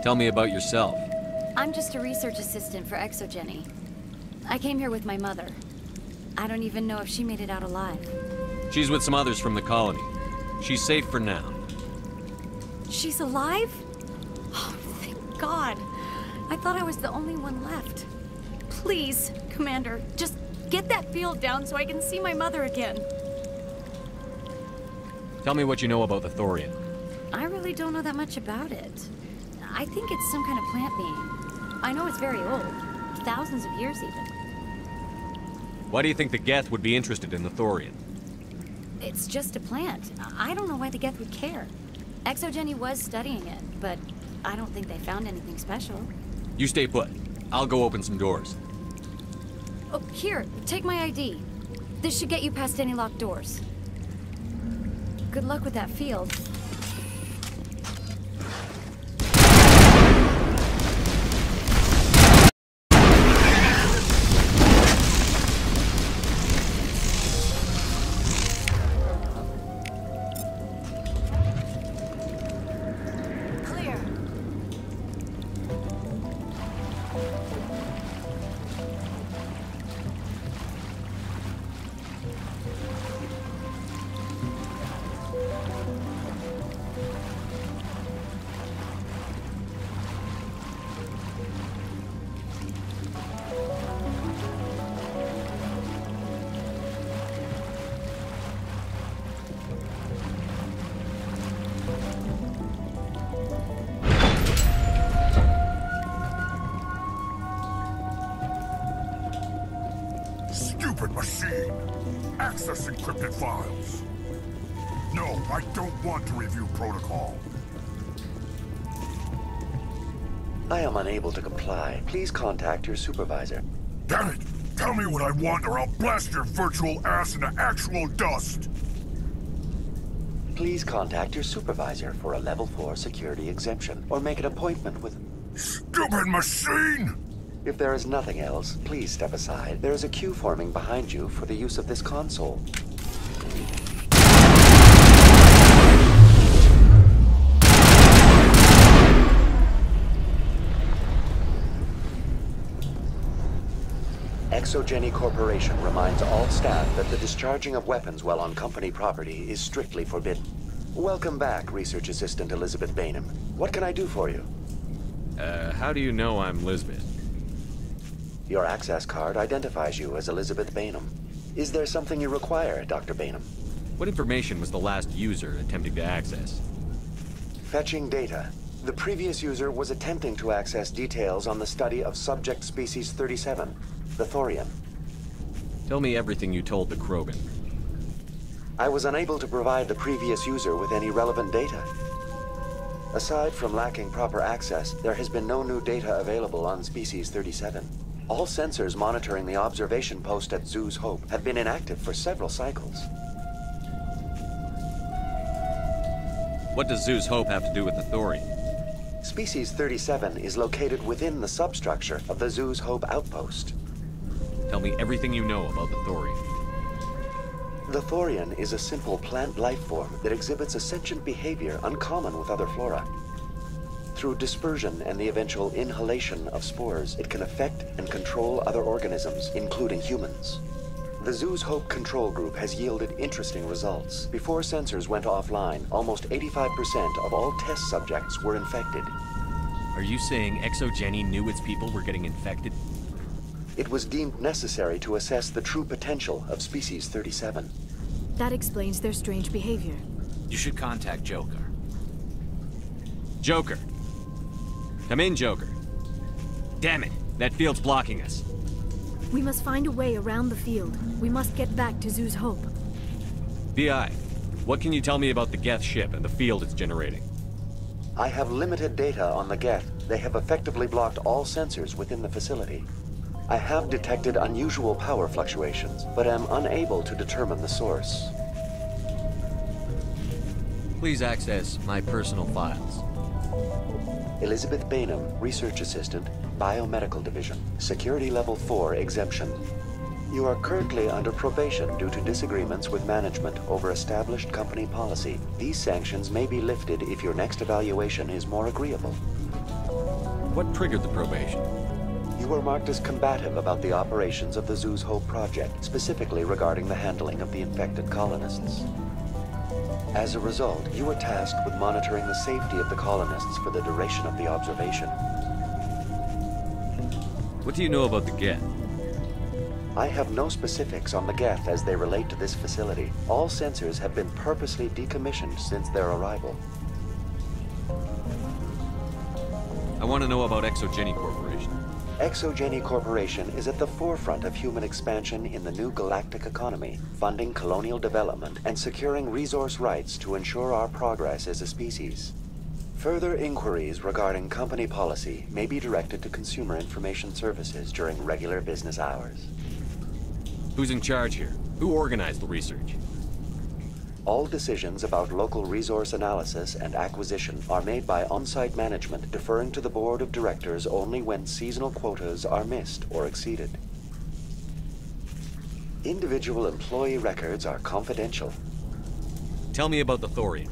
Speaker 5: Tell me about yourself.
Speaker 12: I'm just a research assistant for ExoGenny. I came here with my mother. I don't even know if she made it out alive.
Speaker 5: She's with some others from the colony. She's safe for now.
Speaker 12: She's alive? Oh, thank God. I thought I was the only one left. Please, Commander, just get that field down so I can see my mother again.
Speaker 5: Tell me what you know about the Thorian.
Speaker 12: I really don't know that much about it. I think it's some kind of plant being. I know it's very old. Thousands of years, even.
Speaker 5: Why do you think the Geth would be interested in the Thorian?
Speaker 12: It's just a plant. I don't know why the Geth would care. ExoGenny was studying it, but I don't think they found anything special.
Speaker 5: You stay put. I'll go open some doors.
Speaker 12: Oh, here, take my ID. This should get you past any locked doors. Good luck with that field.
Speaker 21: Stupid machine! Access encrypted files. No, I don't want to review protocol.
Speaker 22: I am unable to comply. Please contact your supervisor.
Speaker 21: Damn it! Tell me what I want or I'll blast your virtual ass into actual dust!
Speaker 22: Please contact your supervisor for a level 4 security exemption, or make an appointment with...
Speaker 21: Stupid machine!
Speaker 22: If there is nothing else, please step aside. There is a queue forming behind you for the use of this console. ExoGenny Corporation reminds all staff that the discharging of weapons while on company property is strictly forbidden. Welcome back, Research Assistant Elizabeth Bainham. What can I do for you?
Speaker 5: How do you know I'm Lisbeth?
Speaker 22: Your access card identifies you as Elizabeth Bainham. Is there something you require, Dr. Bainham?
Speaker 5: What information was the last user attempting to access?
Speaker 22: Fetching data. The previous user was attempting to access details on the study of subject species 37, the Thorian.
Speaker 5: Tell me everything you told the Krogan.
Speaker 22: I was unable to provide the previous user with any relevant data. Aside from lacking proper access, there has been no new data available on species 37. All sensors monitoring the observation post at Zoo's Hope have been inactive for several cycles.
Speaker 5: What does Zoo's Hope have to do with the Thorian?
Speaker 22: Species 37 is located within the substructure of the Zoo's Hope outpost.
Speaker 5: Tell me everything you know about the Thorian.
Speaker 22: The Thorian is a simple plant life form that exhibits a sentient behavior uncommon with other flora. Through dispersion and the eventual inhalation of spores, it can affect and control other organisms, including humans. The Zoo's Hope control group has yielded interesting results. Before sensors went offline, almost 85% of all test subjects were infected.
Speaker 14: Are you saying ExoGeni knew its people were getting infected?
Speaker 22: It was deemed necessary to assess the true potential of Species 37.
Speaker 4: That explains their strange behavior.
Speaker 14: You should contact Joker.
Speaker 5: Joker! Come in, Joker. Damn it! That field's blocking us.
Speaker 4: We must find a way around the field. We must get back to Zoo's Hope.
Speaker 5: BI, what can you tell me about the Geth ship and the field it's generating?
Speaker 22: I have limited data on the Geth. They have effectively blocked all sensors within the facility. I have detected unusual power fluctuations, but am unable to determine the source.
Speaker 2: Please access my personal files.
Speaker 22: Elizabeth Bainham, Research Assistant, Biomedical Division, Security Level 4 exemption. You are currently under probation due to disagreements with management over established company policy. These sanctions may be lifted if your next evaluation is more agreeable.
Speaker 5: What triggered the probation?
Speaker 22: You were marked as combative about the operations of the Zoo's Hope project, specifically regarding the handling of the infected colonists. As a result, you were tasked with monitoring the safety of the colonists for the duration of the observation.
Speaker 5: What do you know about the Geth?
Speaker 22: I have no specifics on the Geth as they relate to this facility. All sensors have been purposely decommissioned since their arrival.
Speaker 5: I want to know about ExoGeni Corporation.
Speaker 22: ExoGeni Corporation is at the forefront of human expansion in the new galactic economy, funding colonial development and securing resource rights to ensure our progress as a species. Further inquiries regarding company policy may be directed to Consumer Information Services during regular business hours.
Speaker 5: Who's in charge here? Who organized the research?
Speaker 22: All decisions about local resource analysis and acquisition are made by on-site management, deferring to the board of directors only when seasonal quotas are missed or exceeded. Individual employee records are confidential.
Speaker 5: Tell me about the Thorian.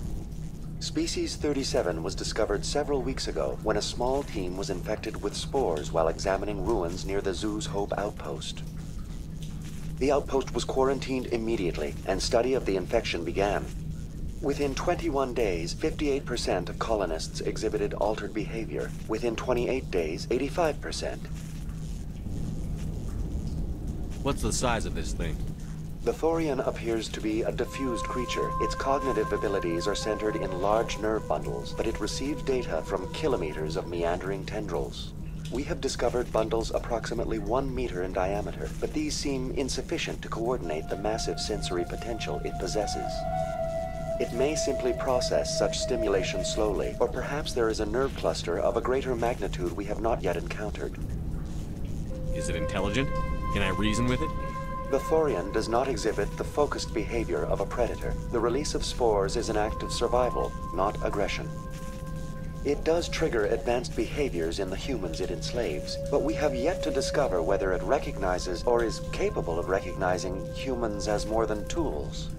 Speaker 22: Species 37 was discovered several weeks ago when a small team was infected with spores while examining ruins near the Zoo's Hope outpost. The outpost was quarantined immediately, and study of the infection began. Within 21 days, 58% of colonists exhibited altered behavior. Within 28 days, 85%.
Speaker 5: What's the size of this thing?
Speaker 22: The Thorian appears to be a diffused creature. Its cognitive abilities are centered in large nerve bundles, but it receives data from kilometers of meandering tendrils. We have discovered bundles approximately 1 meter in diameter, but these seem insufficient to coordinate the massive sensory potential it possesses. It may simply process such stimulation slowly, or perhaps there is a nerve cluster of a greater magnitude we have not yet encountered.
Speaker 5: Is it intelligent? Can I reason with it?
Speaker 22: The Thorian does not exhibit the focused behavior of a predator. The release of spores is an act of survival, not aggression. It does trigger advanced behaviors in the humans it enslaves, but we have yet to discover whether it recognizes or is capable of recognizing humans as more than tools.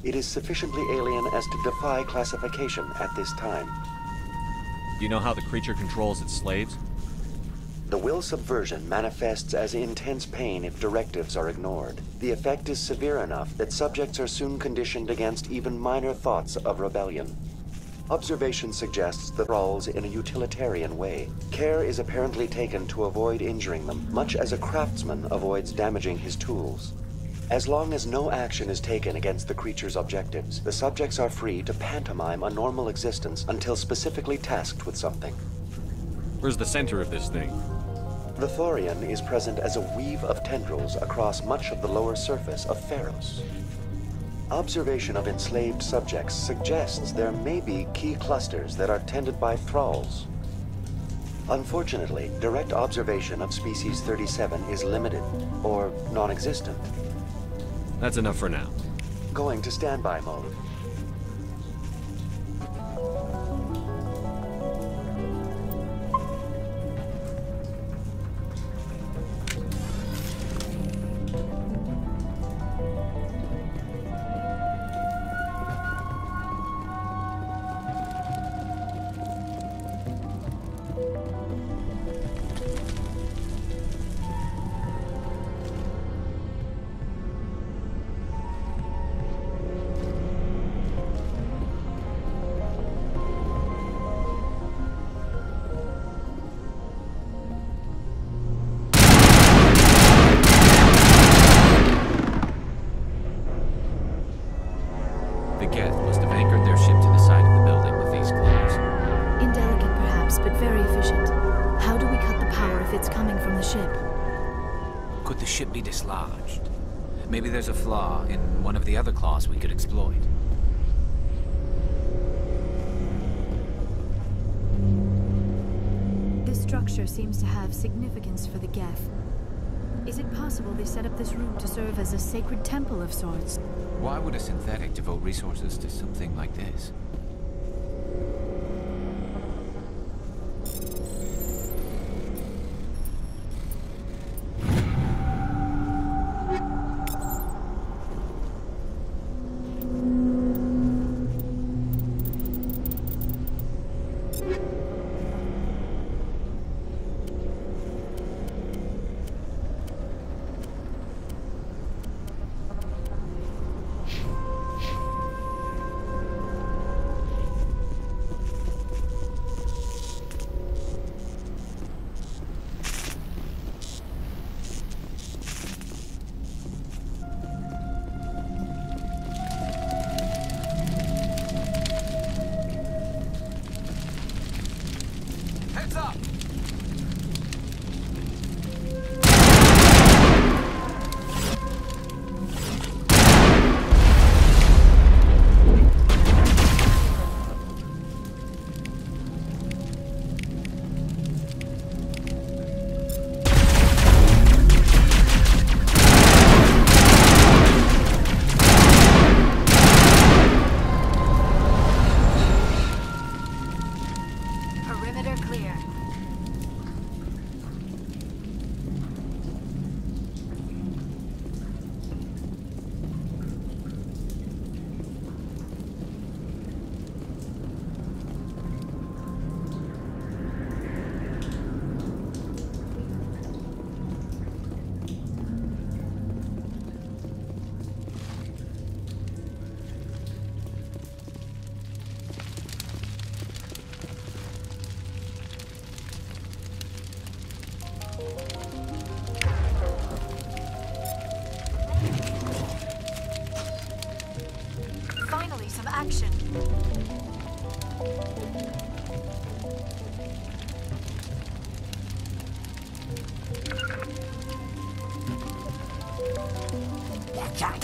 Speaker 22: It is sufficiently alien as to defy classification at this time.
Speaker 5: Do you know how the creature controls its slaves?
Speaker 22: The will subversion manifests as intense pain if directives are ignored. The effect is severe enough that subjects are soon conditioned against even minor thoughts of rebellion. Observation suggests the thralls in a utilitarian way. Care is apparently taken to avoid injuring them, much as a craftsman avoids damaging his tools. As long as no action is taken against the creature's objectives, the subjects are free to pantomime a normal existence until specifically tasked with something.
Speaker 5: Where's the center of this thing?
Speaker 22: The Thorian is present as a weave of tendrils across much of the lower surface of Feros. Observation of enslaved subjects suggests there may be key clusters that are tended by thralls. Unfortunately, direct observation of Species 37 is limited, or non-existent.
Speaker 5: That's enough for now.
Speaker 22: Going to standby mode.
Speaker 12: ship.
Speaker 16: Could the ship be dislodged? Maybe there's a flaw in one of the other claws we could exploit.
Speaker 4: This structure seems to have significance for the Geth. Is it possible they set up this room to serve as a sacred temple of sorts?
Speaker 16: Why would a synthetic devote resources to something like this?
Speaker 14: Heads up!
Speaker 13: Perimeter clear.
Speaker 4: Finally, some action.
Speaker 14: Watch out!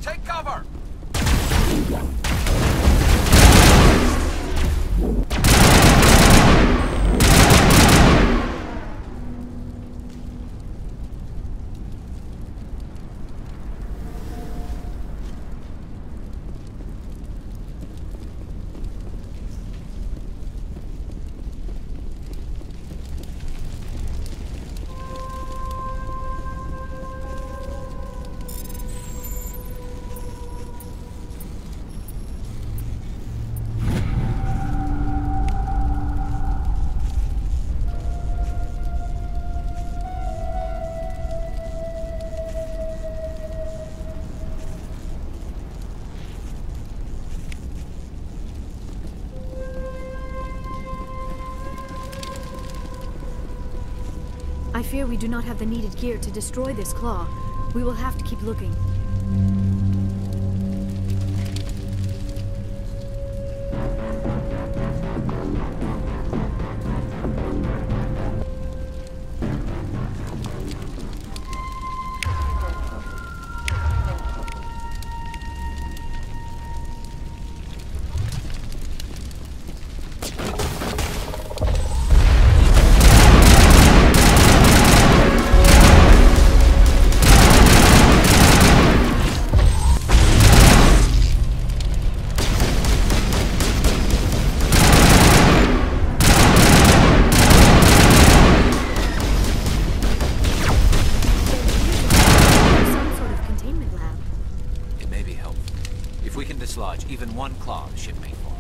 Speaker 14: Take cover!
Speaker 4: I fear we do not have the needed gear to destroy this claw. We will have to keep looking.
Speaker 16: Dislodge even one claw the ship made for.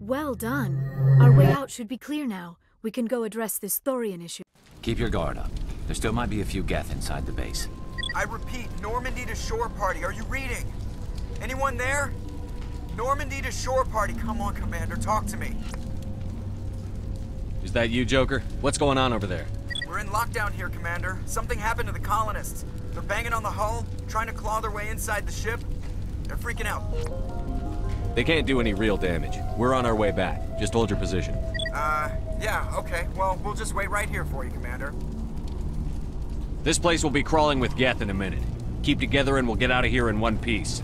Speaker 4: Well done. Our way out should be clear now. We can go address this Thorian issue.
Speaker 16: Keep your guard up. There still might be a few Geth inside the base.
Speaker 10: I repeat, Normandy to shore party. Are you reading? Anyone there? Normandy to shore party. Come on, Commander. Talk to me.
Speaker 18: Is that you, Joker? What's going on over there?
Speaker 10: We're in lockdown here, Commander. Something happened to the colonists. They're banging on the hull, trying to claw their way inside the ship. They're freaking out.
Speaker 5: They can't do any real damage. We're on our way back. Just hold your position.
Speaker 10: Yeah, okay. Well, we'll just wait right here for you, Commander.
Speaker 5: This place will be crawling with Geth in a minute. Keep together and we'll get out of here in one piece.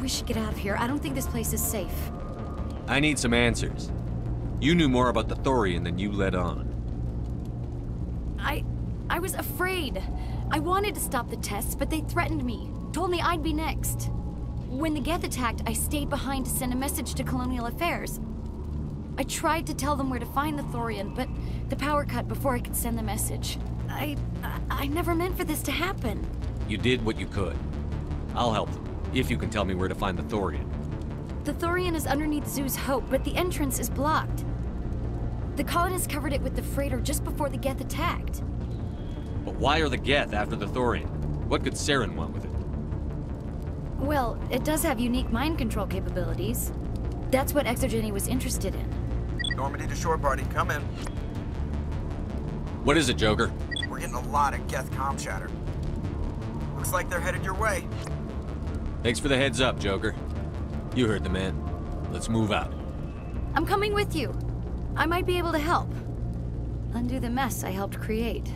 Speaker 12: We should get out of here. I don't think this place is safe.
Speaker 5: I need some answers. You knew more about the Thorian than you let on.
Speaker 12: I was afraid. I wanted to stop the tests, but they threatened me. Told me I'd be next. When the Geth attacked, I stayed behind to send a message to Colonial Affairs. I tried to tell them where to find the Thorian, but the power cut before I could send the message. I never meant for this to happen.
Speaker 5: You did what you could. I'll help them, if you can tell me where to find the Thorian.
Speaker 12: The Thorian is underneath Zeus Hope, but the entrance is blocked. The colonists covered it with the freighter just before the Geth attacked.
Speaker 5: But why are the Geth after the Thorian? What could Saren want with it?
Speaker 12: Well, it does have unique mind control capabilities. That's what Exogeny was interested in.
Speaker 10: Normandy to shore party, come in.
Speaker 5: What is it, Joker?
Speaker 10: We're getting a lot of Geth comm chatter. Looks like they're headed your way.
Speaker 5: Thanks for the heads up, Joker. You heard the man. Let's move out.
Speaker 12: I'm coming with you. I might be able to help. Undo the mess I helped create.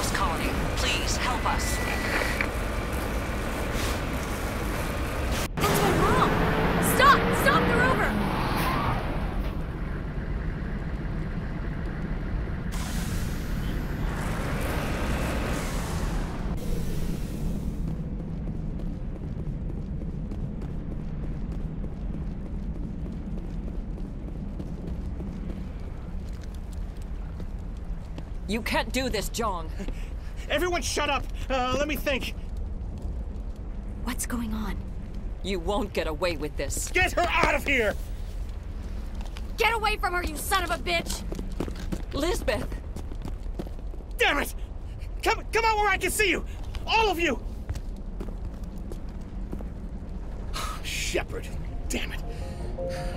Speaker 19: Feros colony. Please, help us.
Speaker 13: That's my mom! Stop! Stop the rover!
Speaker 19: You can't do this, Jong.
Speaker 20: Everyone shut up! Let me think.
Speaker 13: What's going on?
Speaker 19: You won't get away with this.
Speaker 20: Get her out of here!
Speaker 13: Get away from her, you son of a bitch!
Speaker 19: Lisbeth!
Speaker 20: Damn it! Come out where I can see you! All of you! Shepard, damn it.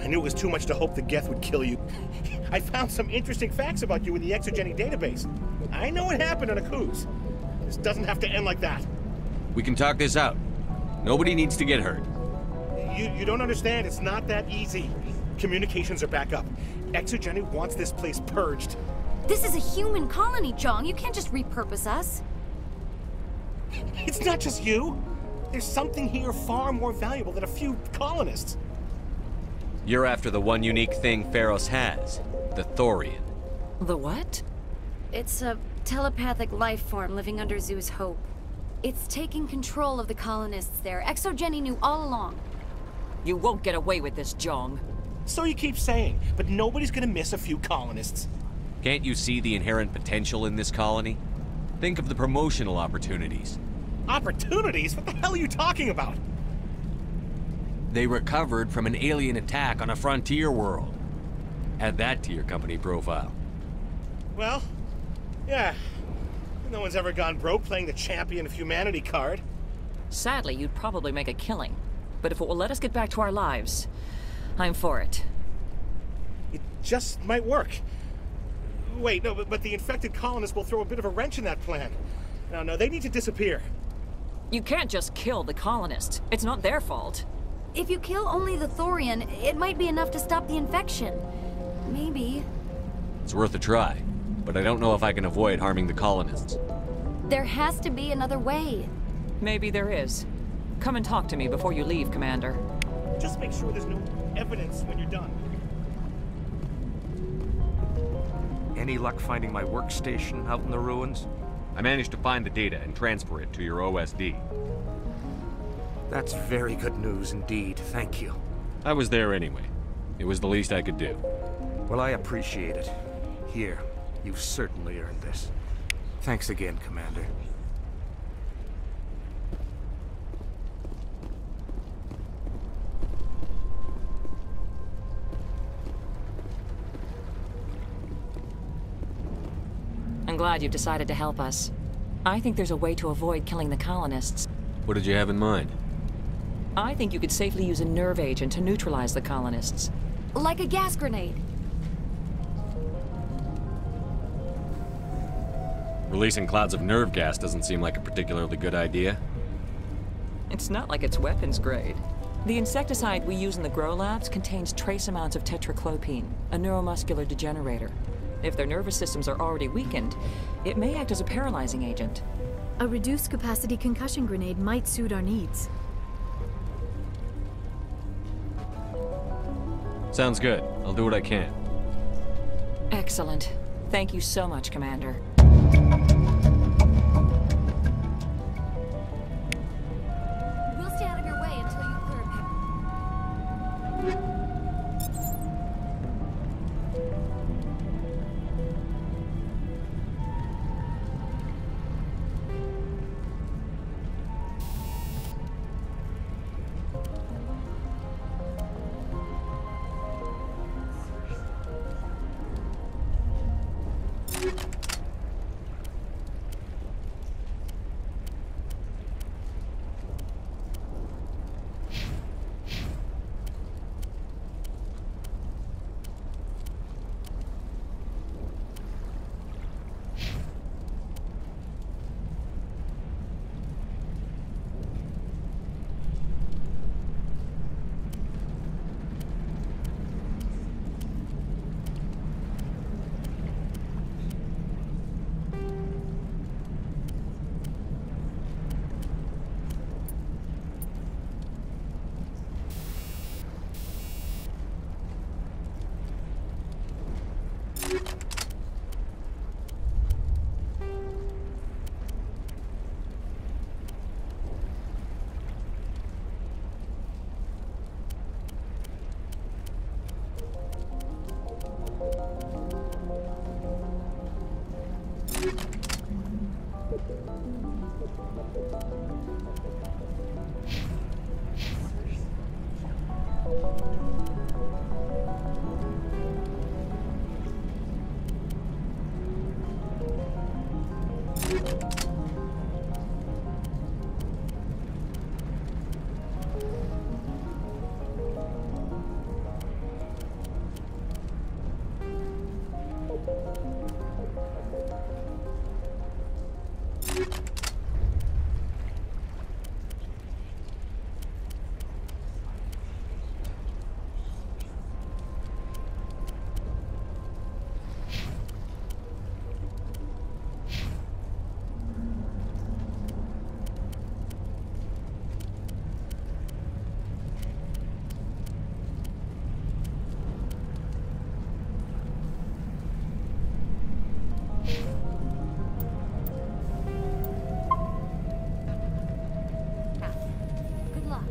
Speaker 20: I knew it was too much to hope the Geth would kill you. I found some interesting facts about you in the Exogeny database. I know what happened on Akuz. This doesn't have to end like that.
Speaker 5: We can talk this out. Nobody needs to get hurt.
Speaker 20: You don't understand. It's not that easy. Communications are back up. Exogeny wants this place purged.
Speaker 13: This is a human colony, Jong. You can't just repurpose us.
Speaker 20: It's not just you. There's something here far more valuable than a few colonists.
Speaker 5: You're after the one unique thing Feros has, the Thorian.
Speaker 19: The what?
Speaker 13: It's a telepathic life form living under Zeus' Hope. It's taking control of the colonists there. Exogeny knew all along.
Speaker 19: You won't get away with this, Jong.
Speaker 20: So you keep saying, but nobody's gonna miss a few colonists.
Speaker 5: Can't you see the inherent potential in this colony? Think of the promotional opportunities.
Speaker 20: Opportunities? What the hell are you talking about?
Speaker 5: They recovered from an alien attack on a frontier world. Add that to your company profile.
Speaker 20: Well, yeah. No one's ever gone broke playing the champion of humanity card.
Speaker 19: Sadly, you'd probably make a killing. But if it will let us get back to our lives, I'm for it.
Speaker 20: It just might work. Wait, no, but the infected colonists will throw a bit of a wrench in that plan. No, they need to disappear.
Speaker 19: You can't just kill the colonists. It's not their fault.
Speaker 13: If you kill only the Thorian, it might be enough to stop the infection. Maybe.
Speaker 5: It's worth a try, but I don't know if I can avoid harming the colonists.
Speaker 13: There has to be another way.
Speaker 19: Maybe there is. Come and talk to me before you leave, Commander.
Speaker 20: Just make sure there's no evidence when you're done.
Speaker 9: Any luck finding my workstation out in the ruins?
Speaker 18: I managed to find the data and transfer it to your OSD.
Speaker 9: That's very good news indeed, thank you.
Speaker 18: I was there anyway. It was the least I could do.
Speaker 9: Well, I appreciate it. Here, you've certainly earned this. Thanks again, Commander.
Speaker 19: I'm glad you've decided to help us. I think there's a way to avoid killing the colonists.
Speaker 18: What did you have in mind?
Speaker 19: I think you could safely use a nerve agent to neutralize the colonists.
Speaker 13: Like a gas grenade.
Speaker 18: Releasing clouds of nerve gas doesn't seem like a particularly good idea.
Speaker 19: It's not like it's weapons grade. The insecticide we use in the grow labs contains trace amounts of tetraclopine, a neuromuscular degenerator. If their nervous systems are already weakened, it may act as a paralyzing agent.
Speaker 4: A reduced capacity concussion grenade might suit our needs.
Speaker 18: Sounds good. I'll do what I can.
Speaker 19: Excellent. Thank you so much, Commander.
Speaker 13: We'll stay out of your way until you clear a pick. Good luck.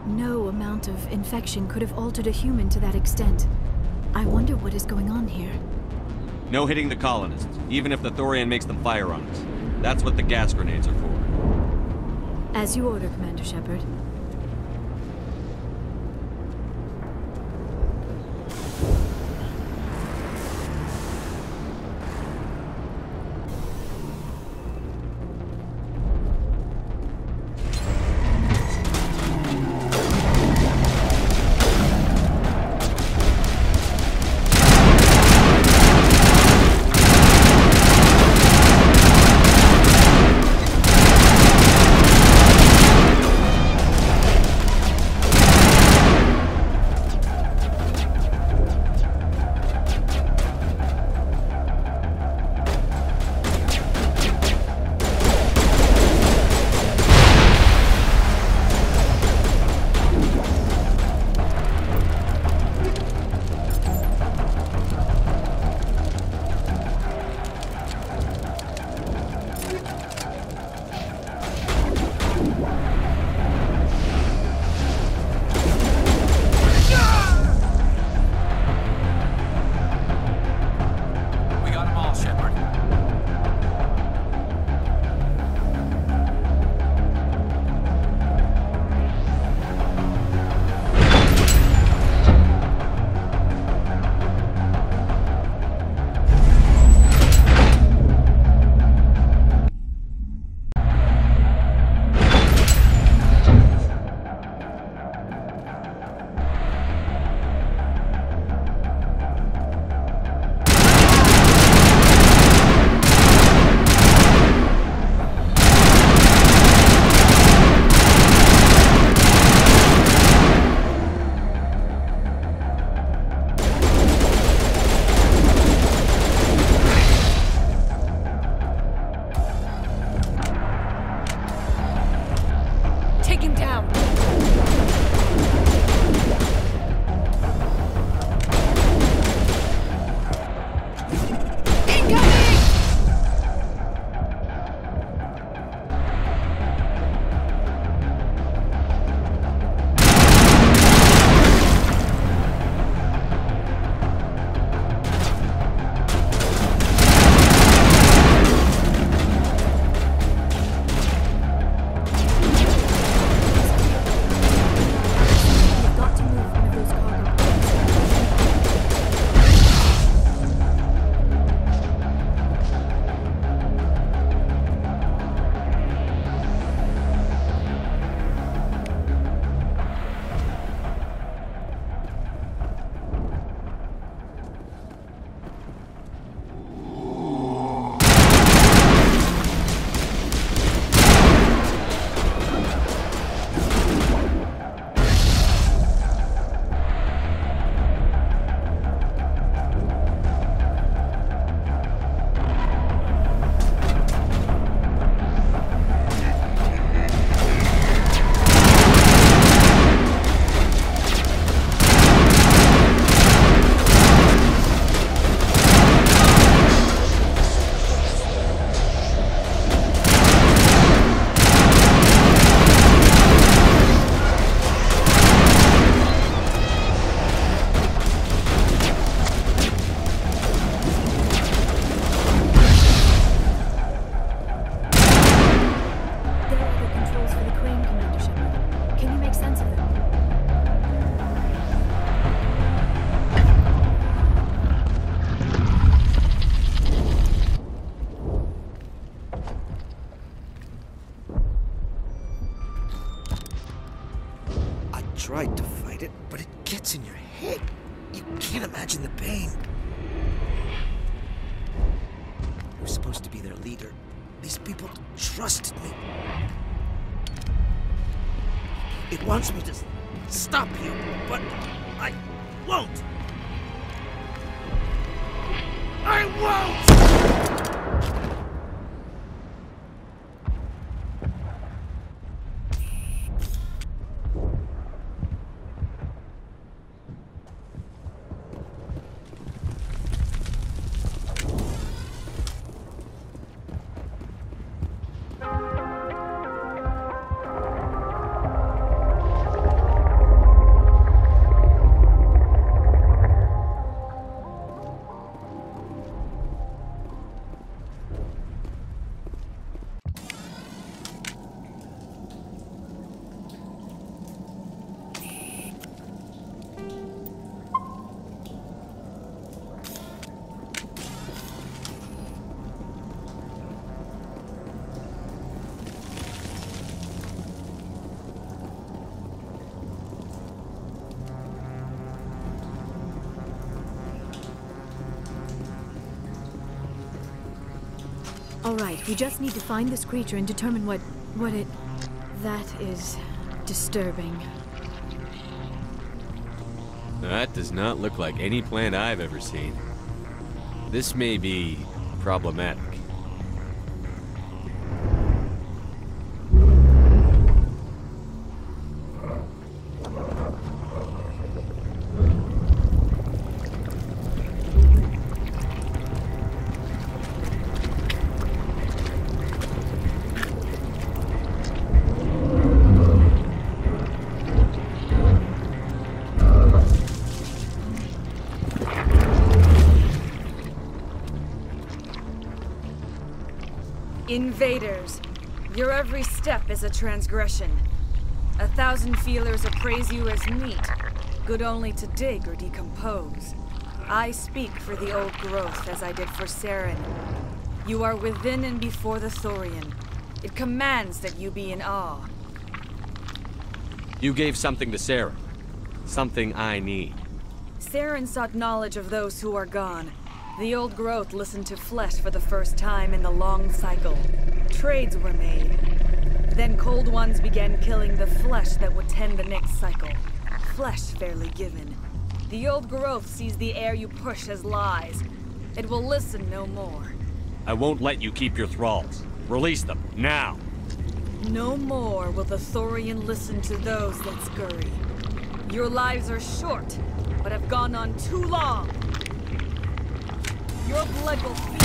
Speaker 4: No amount of infection could have altered a human to that extent. I wonder what is going on here.
Speaker 18: No hitting the colonists, even if the Thorian makes them fire on us. That's what the gas grenades are for.
Speaker 4: As you order, Commander Shepard.
Speaker 3: Kid, you can't imagine the pain. I was supposed to be their leader. These people trusted me. It wants me to stop you, but I won't. I won't!
Speaker 4: All right, we just need to find this creature and determine what it... That is disturbing.
Speaker 5: That does not look like any plant I've ever seen. This may be problematic.
Speaker 11: Invaders, your every step is a transgression. 1,000 feelers appraise you as meat, good only to dig or decompose. I speak for the old growth as I did for Saren. You are within and before the Thorian. It commands that you be in awe.
Speaker 5: You gave something to Sarah. Something I need.
Speaker 11: Saren sought knowledge of those who are gone. The old growth listened to flesh for the first time in the long cycle. Trades were made. Then cold ones began killing the flesh that would tend the next cycle. Flesh fairly given. The old growth sees the air you push as lies. It will listen no more.
Speaker 5: I won't let you keep your thralls. Release them, now!
Speaker 11: No more will the Thorian listen to those that scurry. Your lives are short, but have gone on too long. Your blood will feed.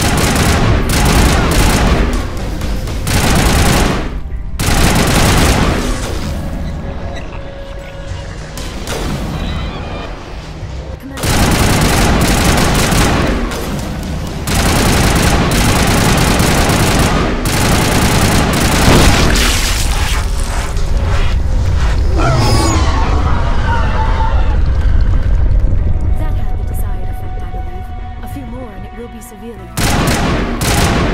Speaker 4: That had the desired effect, I believe. A few more and it will be severely.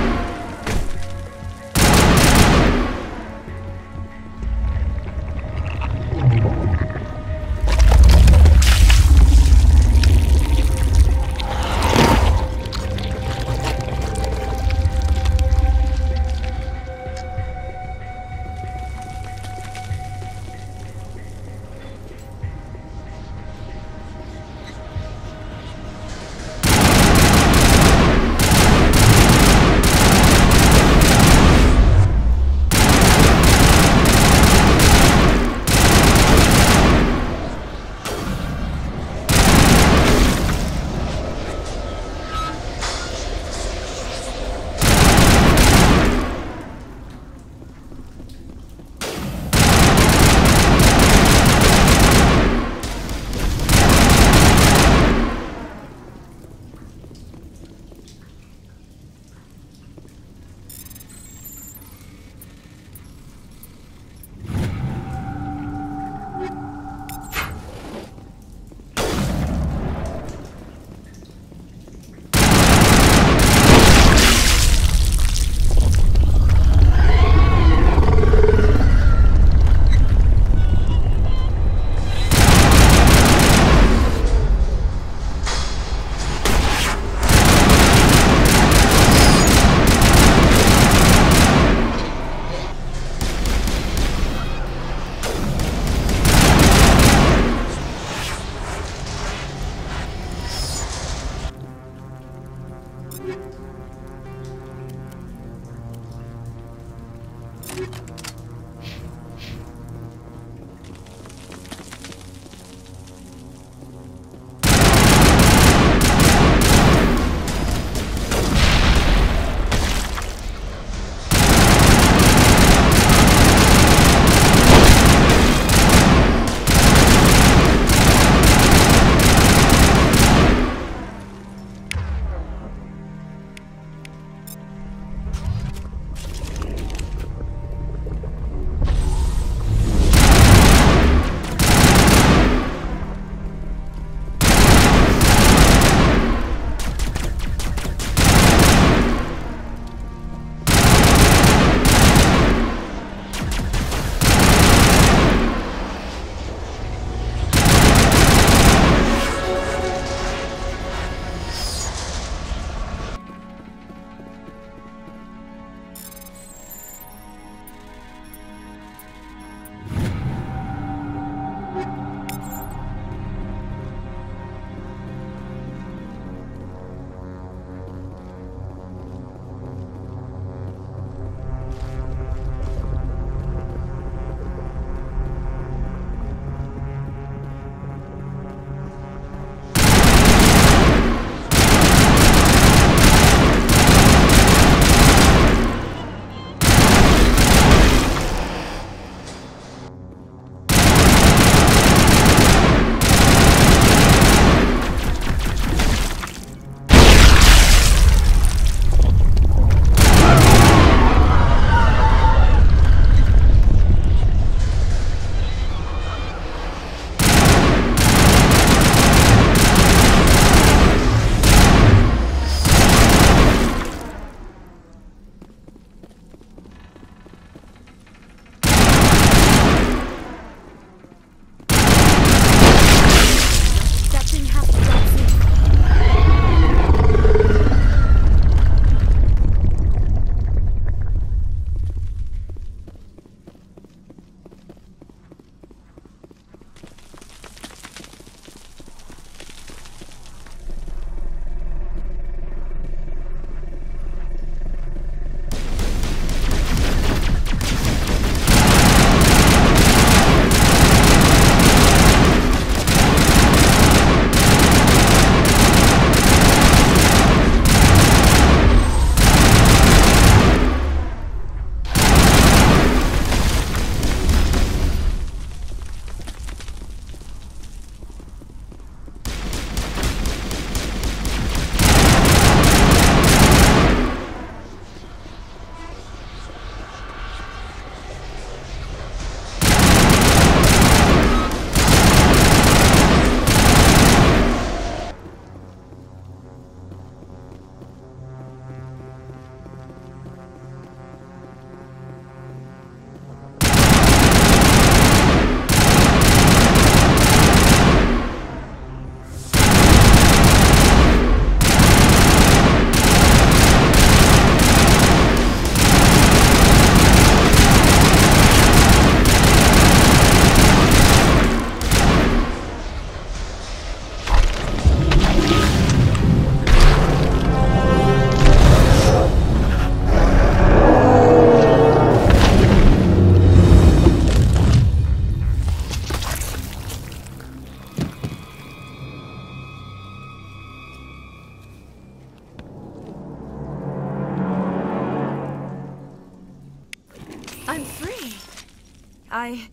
Speaker 11: I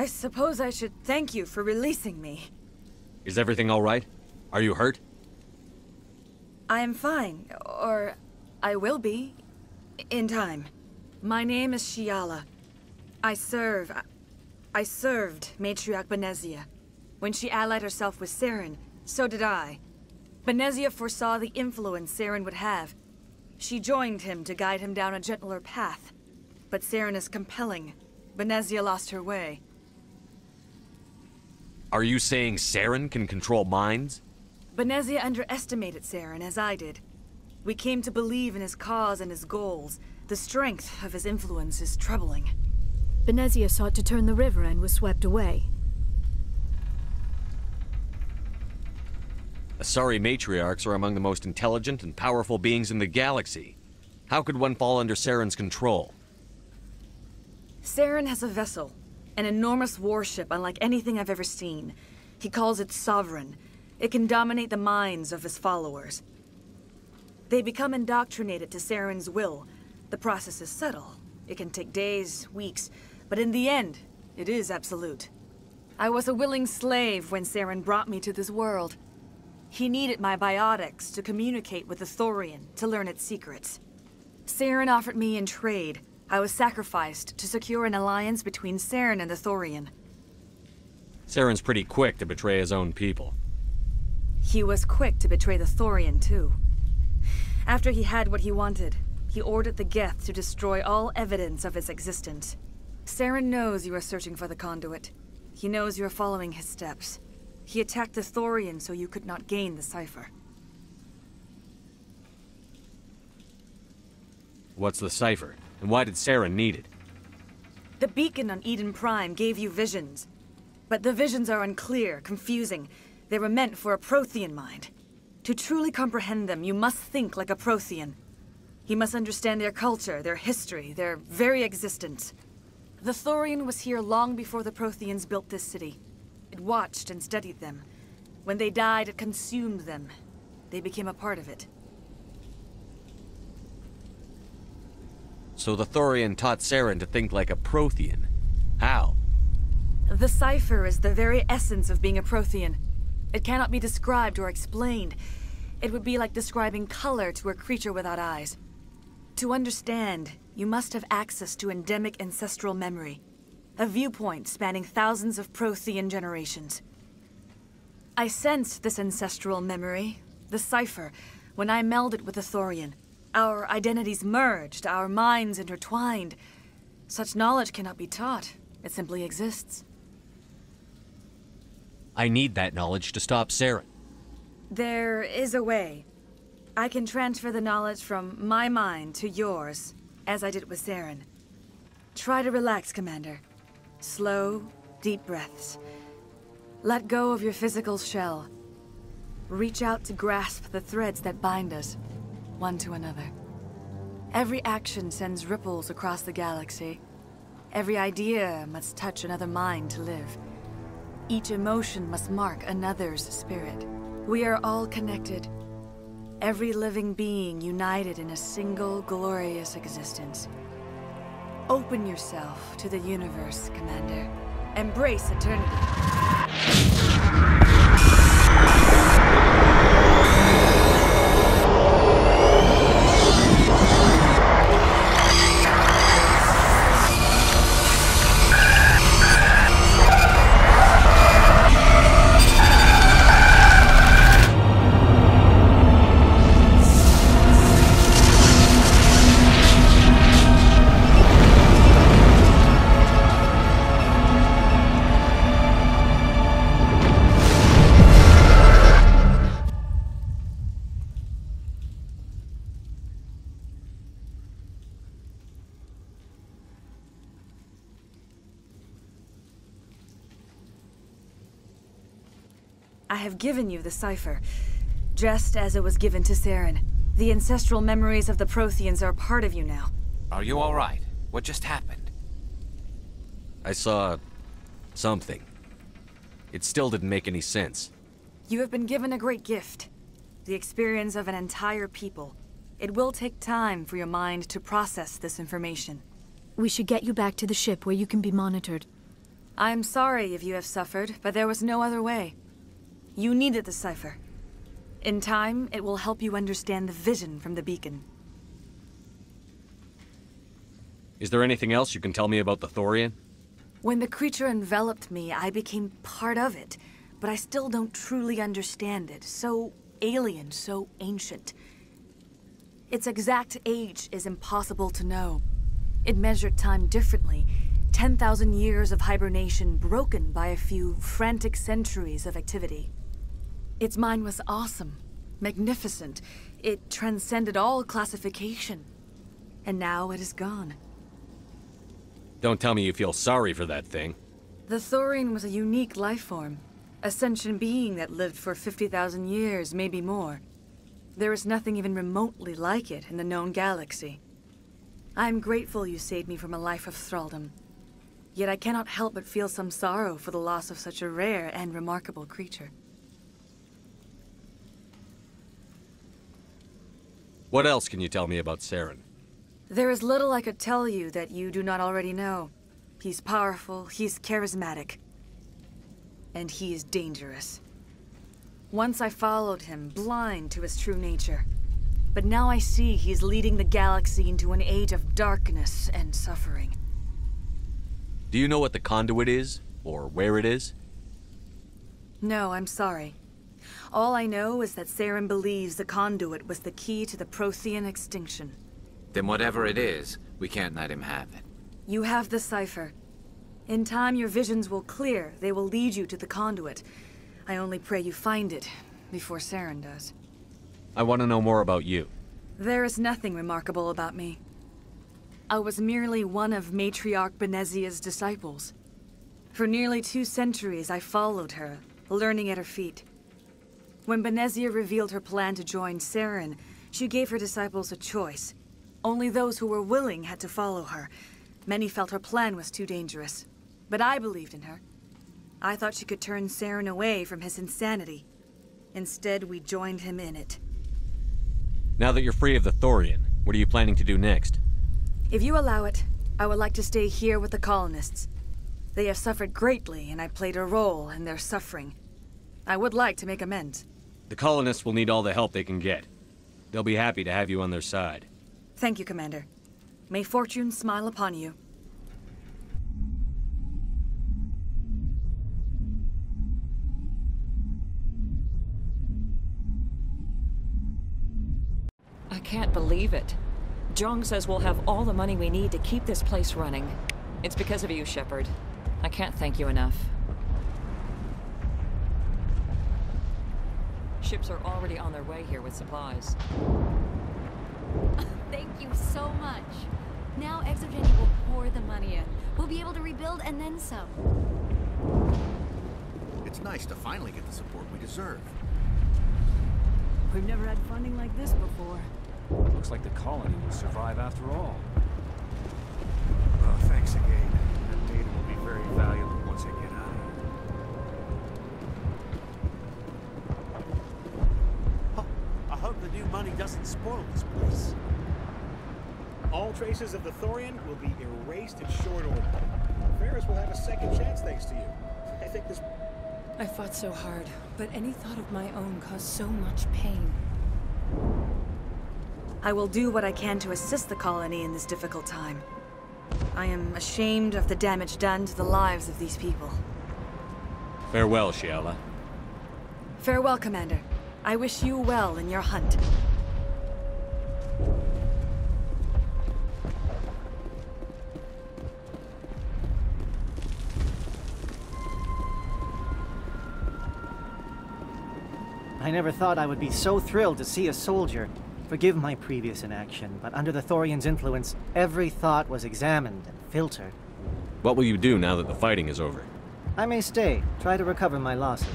Speaker 11: suppose I should thank you for releasing me.
Speaker 18: Is everything all right? Are you hurt?
Speaker 11: I am fine, or I will be, in time. My name is Shiala. I served Matriarch Benezia. When she allied herself with Saren, so did I. Benezia foresaw the influence Saren would have. She joined him to guide him down a gentler path. But Saren is compelling. Benezia lost her way.
Speaker 18: Are you saying Saren can control minds?
Speaker 11: Benezia underestimated Saren, as I did. We came to believe in his cause and his goals. The strength of his influence is troubling.
Speaker 4: Benezia sought to turn the river and was swept away.
Speaker 18: Asari matriarchs are among the most intelligent and powerful beings in the galaxy. How could one fall under Saren's control?
Speaker 11: Saren has a vessel, an enormous warship unlike anything I've ever seen. He calls it Sovereign. It can dominate the minds of his followers. They become indoctrinated to Saren's will. The process is subtle. It can take days, weeks, but in the end, it is absolute. I was a willing slave when Saren brought me to this world. He needed my biotics to communicate with the Thorian, to learn its secrets. Saren offered me in trade. I was sacrificed to secure an alliance between Saren and the Thorian.
Speaker 18: Saren's pretty quick to betray his own people.
Speaker 11: He was quick to betray the Thorian, too. After he had what he wanted, he ordered the Geth to destroy all evidence of its existence. Saren knows you are searching for the conduit. He knows you are following his steps. He attacked the Thorian so you could not gain the cipher.
Speaker 18: What's the cipher? And why did Saren need it?
Speaker 11: The beacon on Eden Prime gave you visions. But the visions are unclear, confusing. They were meant for a Prothean mind. To truly comprehend them, you must think like a Prothean. You must understand their culture, their history, their very existence. The Thorian was here long before the Protheans built this city. It watched and studied them. When they died, it consumed them. They became a part of it.
Speaker 18: So the Thorian taught Saren to think like a Prothean. How?
Speaker 11: The cipher is the very essence of being a Prothean. It cannot be described or explained. It would be like describing color to a creature without eyes. To understand, you must have access to endemic ancestral memory. A viewpoint spanning thousands of Prothean generations. I sensed this ancestral memory, the cipher, when I melded with the Thorian. Our identities merged, our minds intertwined. Such knowledge cannot be taught. It simply exists.
Speaker 18: I need that knowledge to stop Saren.
Speaker 11: There is a way. I can transfer the knowledge from my mind to yours, as I did with Saren. Try to relax, Commander. Slow, deep breaths. Let go of your physical shell. Reach out to grasp the threads that bind us, one to another. Every action sends ripples across the galaxy. Every idea must touch another mind to live. Each emotion must mark another's spirit. We are all connected. Every living being united in a single glorious existence. Open yourself to the universe, Commander. Embrace eternity. I have given you the cipher, just as it was given to Saren. The ancestral memories of the Protheans are part of you now.
Speaker 16: Are you all right? What just happened?
Speaker 18: I saw something. It still didn't make any sense.
Speaker 11: You have been given a great gift. The experience of an entire people. It will take time for your mind to process this information.
Speaker 4: We should get you back to the ship where you can be monitored.
Speaker 11: I'm sorry if you have suffered, but there was no other way. You needed the cipher. In time, it will help you understand the vision from the beacon.
Speaker 18: Is there anything else you can tell me about the Thorian?
Speaker 11: When the creature enveloped me, I became part of it, but I still don't truly understand it. So alien, so ancient. Its exact age is impossible to know. It measured time differently. 10,000 years of hibernation broken by a few frantic centuries of activity. Its mind was awesome, magnificent. It transcended all classification. And now it is gone.
Speaker 18: Don't tell me you feel sorry for that thing.
Speaker 11: The Thorian was a unique life form. A sentient being that lived for 50,000 years, maybe more. There is nothing even remotely like it in the known galaxy. I'm grateful you saved me from a life of thraldom. Yet I cannot help but feel some sorrow for the loss of such a rare and remarkable creature.
Speaker 18: What else can you tell me about Saren?
Speaker 11: There is little I could tell you that you do not already know. He's powerful, he's charismatic. And he is dangerous. Once I followed him, blind to his true nature. But now I see he's leading the galaxy into an age of darkness and suffering.
Speaker 18: Do you know what the conduit is? Or where it is?
Speaker 11: No, I'm sorry. All I know is that Saren believes the conduit was the key to the Prothean extinction.
Speaker 16: Then whatever it is, we can't let him have it.
Speaker 11: You have the cipher. In time, your visions will clear. They will lead you to the conduit. I only pray you find it before Saren does.
Speaker 18: I want to know more about you.
Speaker 11: There is nothing remarkable about me. I was merely one of Matriarch Benezia's disciples. For nearly 2 centuries, I followed her, learning at her feet. When Benezia revealed her plan to join Saren, she gave her disciples a choice. Only those who were willing had to follow her. Many felt her plan was too dangerous. But I believed in her. I thought she could turn Saren away from his insanity. Instead, we joined him in it.
Speaker 18: Now that you're free of the Thorian, what are you planning to do next?
Speaker 11: If you allow it, I would like to stay here with the colonists. They have suffered greatly, and I played a role in their suffering. I would like to make amends.
Speaker 18: The colonists will need all the help they can get. They'll be happy to have you on their side.
Speaker 11: Thank you, Commander. May fortune smile upon you.
Speaker 19: I can't believe it. Jong says we'll have all the money we need to keep this place running. It's because of you, Shepard. I can't thank you enough. Ships are already on their way here with supplies.
Speaker 13: Thank you so much. Now ExoGeni will pour the money in. We'll be able to rebuild and then some.
Speaker 8: It's nice to finally get the support we deserve.
Speaker 12: We've never had funding like this before.
Speaker 9: Looks like the colony will survive after all. Well, thanks again. That data will be very valuable once I get out of here.
Speaker 20: I hope the new money doesn't spoil this place. All traces of the Thorian will be erased in short order. Feros will have a second chance thanks to you. I think this...
Speaker 4: I fought so hard, but any thought of my own caused so much pain.
Speaker 11: I will do what I can to assist the colony in this difficult time. I am ashamed of the damage done to the lives of these people.
Speaker 18: Farewell, Shiala.
Speaker 11: Farewell, Commander. I wish you well in your hunt.
Speaker 15: I never thought I would be so thrilled to see a soldier. Forgive my previous inaction, but under the Thorian's influence, every thought was examined and filtered.
Speaker 18: What will you do now that the fighting is over?
Speaker 15: I may stay, try to recover my losses.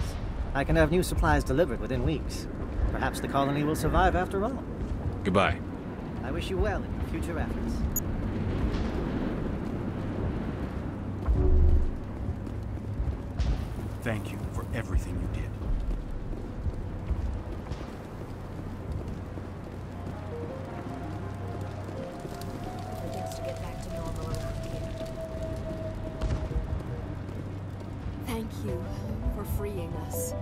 Speaker 15: I can have new supplies delivered within weeks. Perhaps the colony will survive after all.
Speaker 18: Goodbye.
Speaker 15: I wish you well in your future efforts.
Speaker 6: Thank you for everything you did.
Speaker 13: Begins to get back to normal around
Speaker 4: you for freeing us.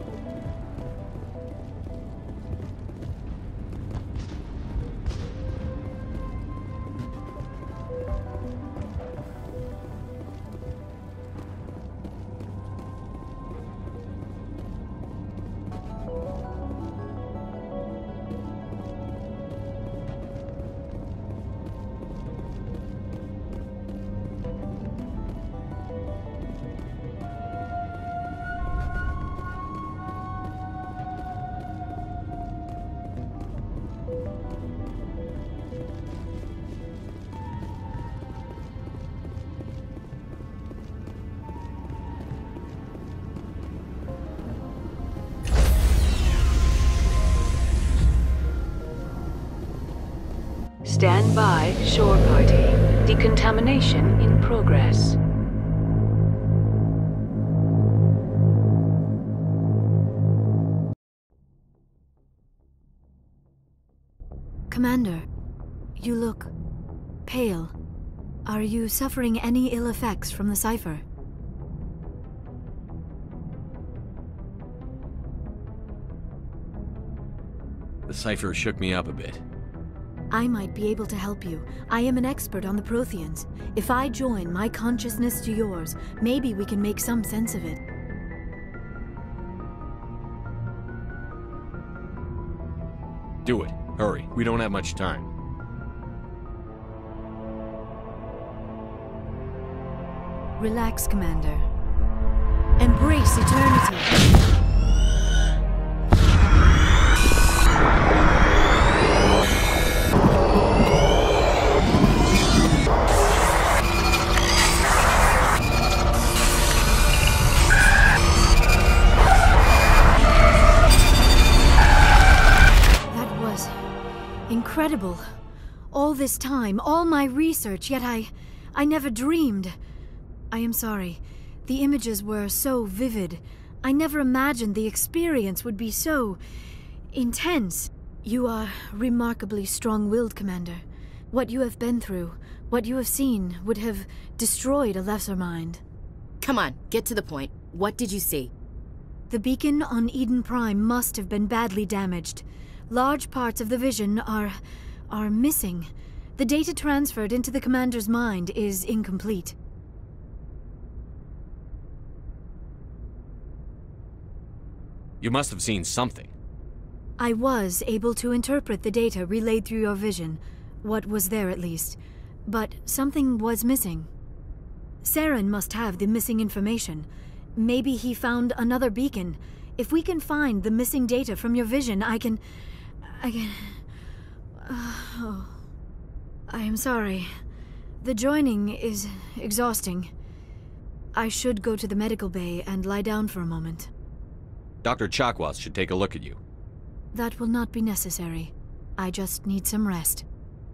Speaker 12: Stand by, shore party. Decontamination in progress.
Speaker 4: Commander, you look pale. Are you suffering any ill effects from the cipher?
Speaker 5: The cipher shook me up a bit.
Speaker 4: I might be able to help you. I am an expert on the Protheans. If I join my consciousness to yours, maybe we can make some sense of it.
Speaker 5: Do it. Hurry. We don't have much time.
Speaker 4: Relax, Commander. Embrace eternity. Incredible. All this time, all my research, yet I never dreamed. I am sorry. The images were so vivid. I never imagined the experience would be so intense. You are remarkably strong-willed, Commander. What you have been through, what you have seen, would have destroyed a lesser mind.
Speaker 1: Come on, get to the point. What did you see?
Speaker 4: The beacon on Eden Prime must have been badly damaged. Large parts of the vision are missing. The data transferred into the commander's mind is incomplete.
Speaker 5: You must have seen something.
Speaker 4: I was able to interpret the data relayed through your vision, what was there at least, but something was missing. Saren must have the missing information. Maybe he found another beacon. If we can find the missing data from your vision, I can... Oh. I am sorry. The joining is exhausting. I should go to the medical bay and lie down for a moment.
Speaker 5: Dr. Chakwas should take a look at you.
Speaker 4: That will not be necessary. I just need some rest.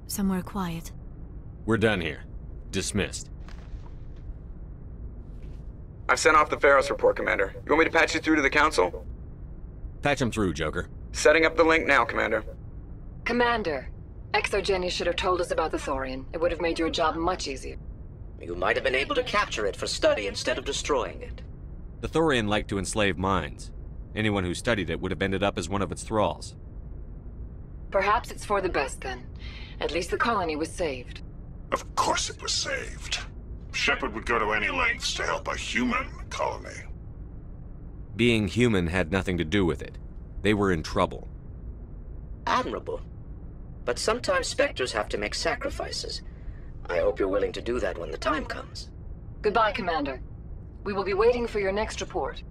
Speaker 4: Somewhere quiet.
Speaker 5: We're done here. Dismissed.
Speaker 10: I've sent off the Feros report, Commander. You want me to patch you through to the Council?
Speaker 5: Patch him through, Joker.
Speaker 10: Setting up the link now, Commander.
Speaker 19: Commander, Exogeny should have told us about the Thorian. It would have made your job much easier.
Speaker 3: You might have been able to capture it for study instead of destroying it.
Speaker 5: The Thorian liked to enslave minds. Anyone who studied it would have ended up as one of its thralls.
Speaker 19: Perhaps it's for the best, then. At least the colony was saved.
Speaker 21: Of course it was saved. Shepard would go to any lengths to help a human colony.
Speaker 5: Being human had nothing to do with it. They were in trouble.
Speaker 3: Admirable. But sometimes Spectres have to make sacrifices. I hope you're willing to do that when the time comes.
Speaker 19: Goodbye, Commander. We will be waiting for your next report.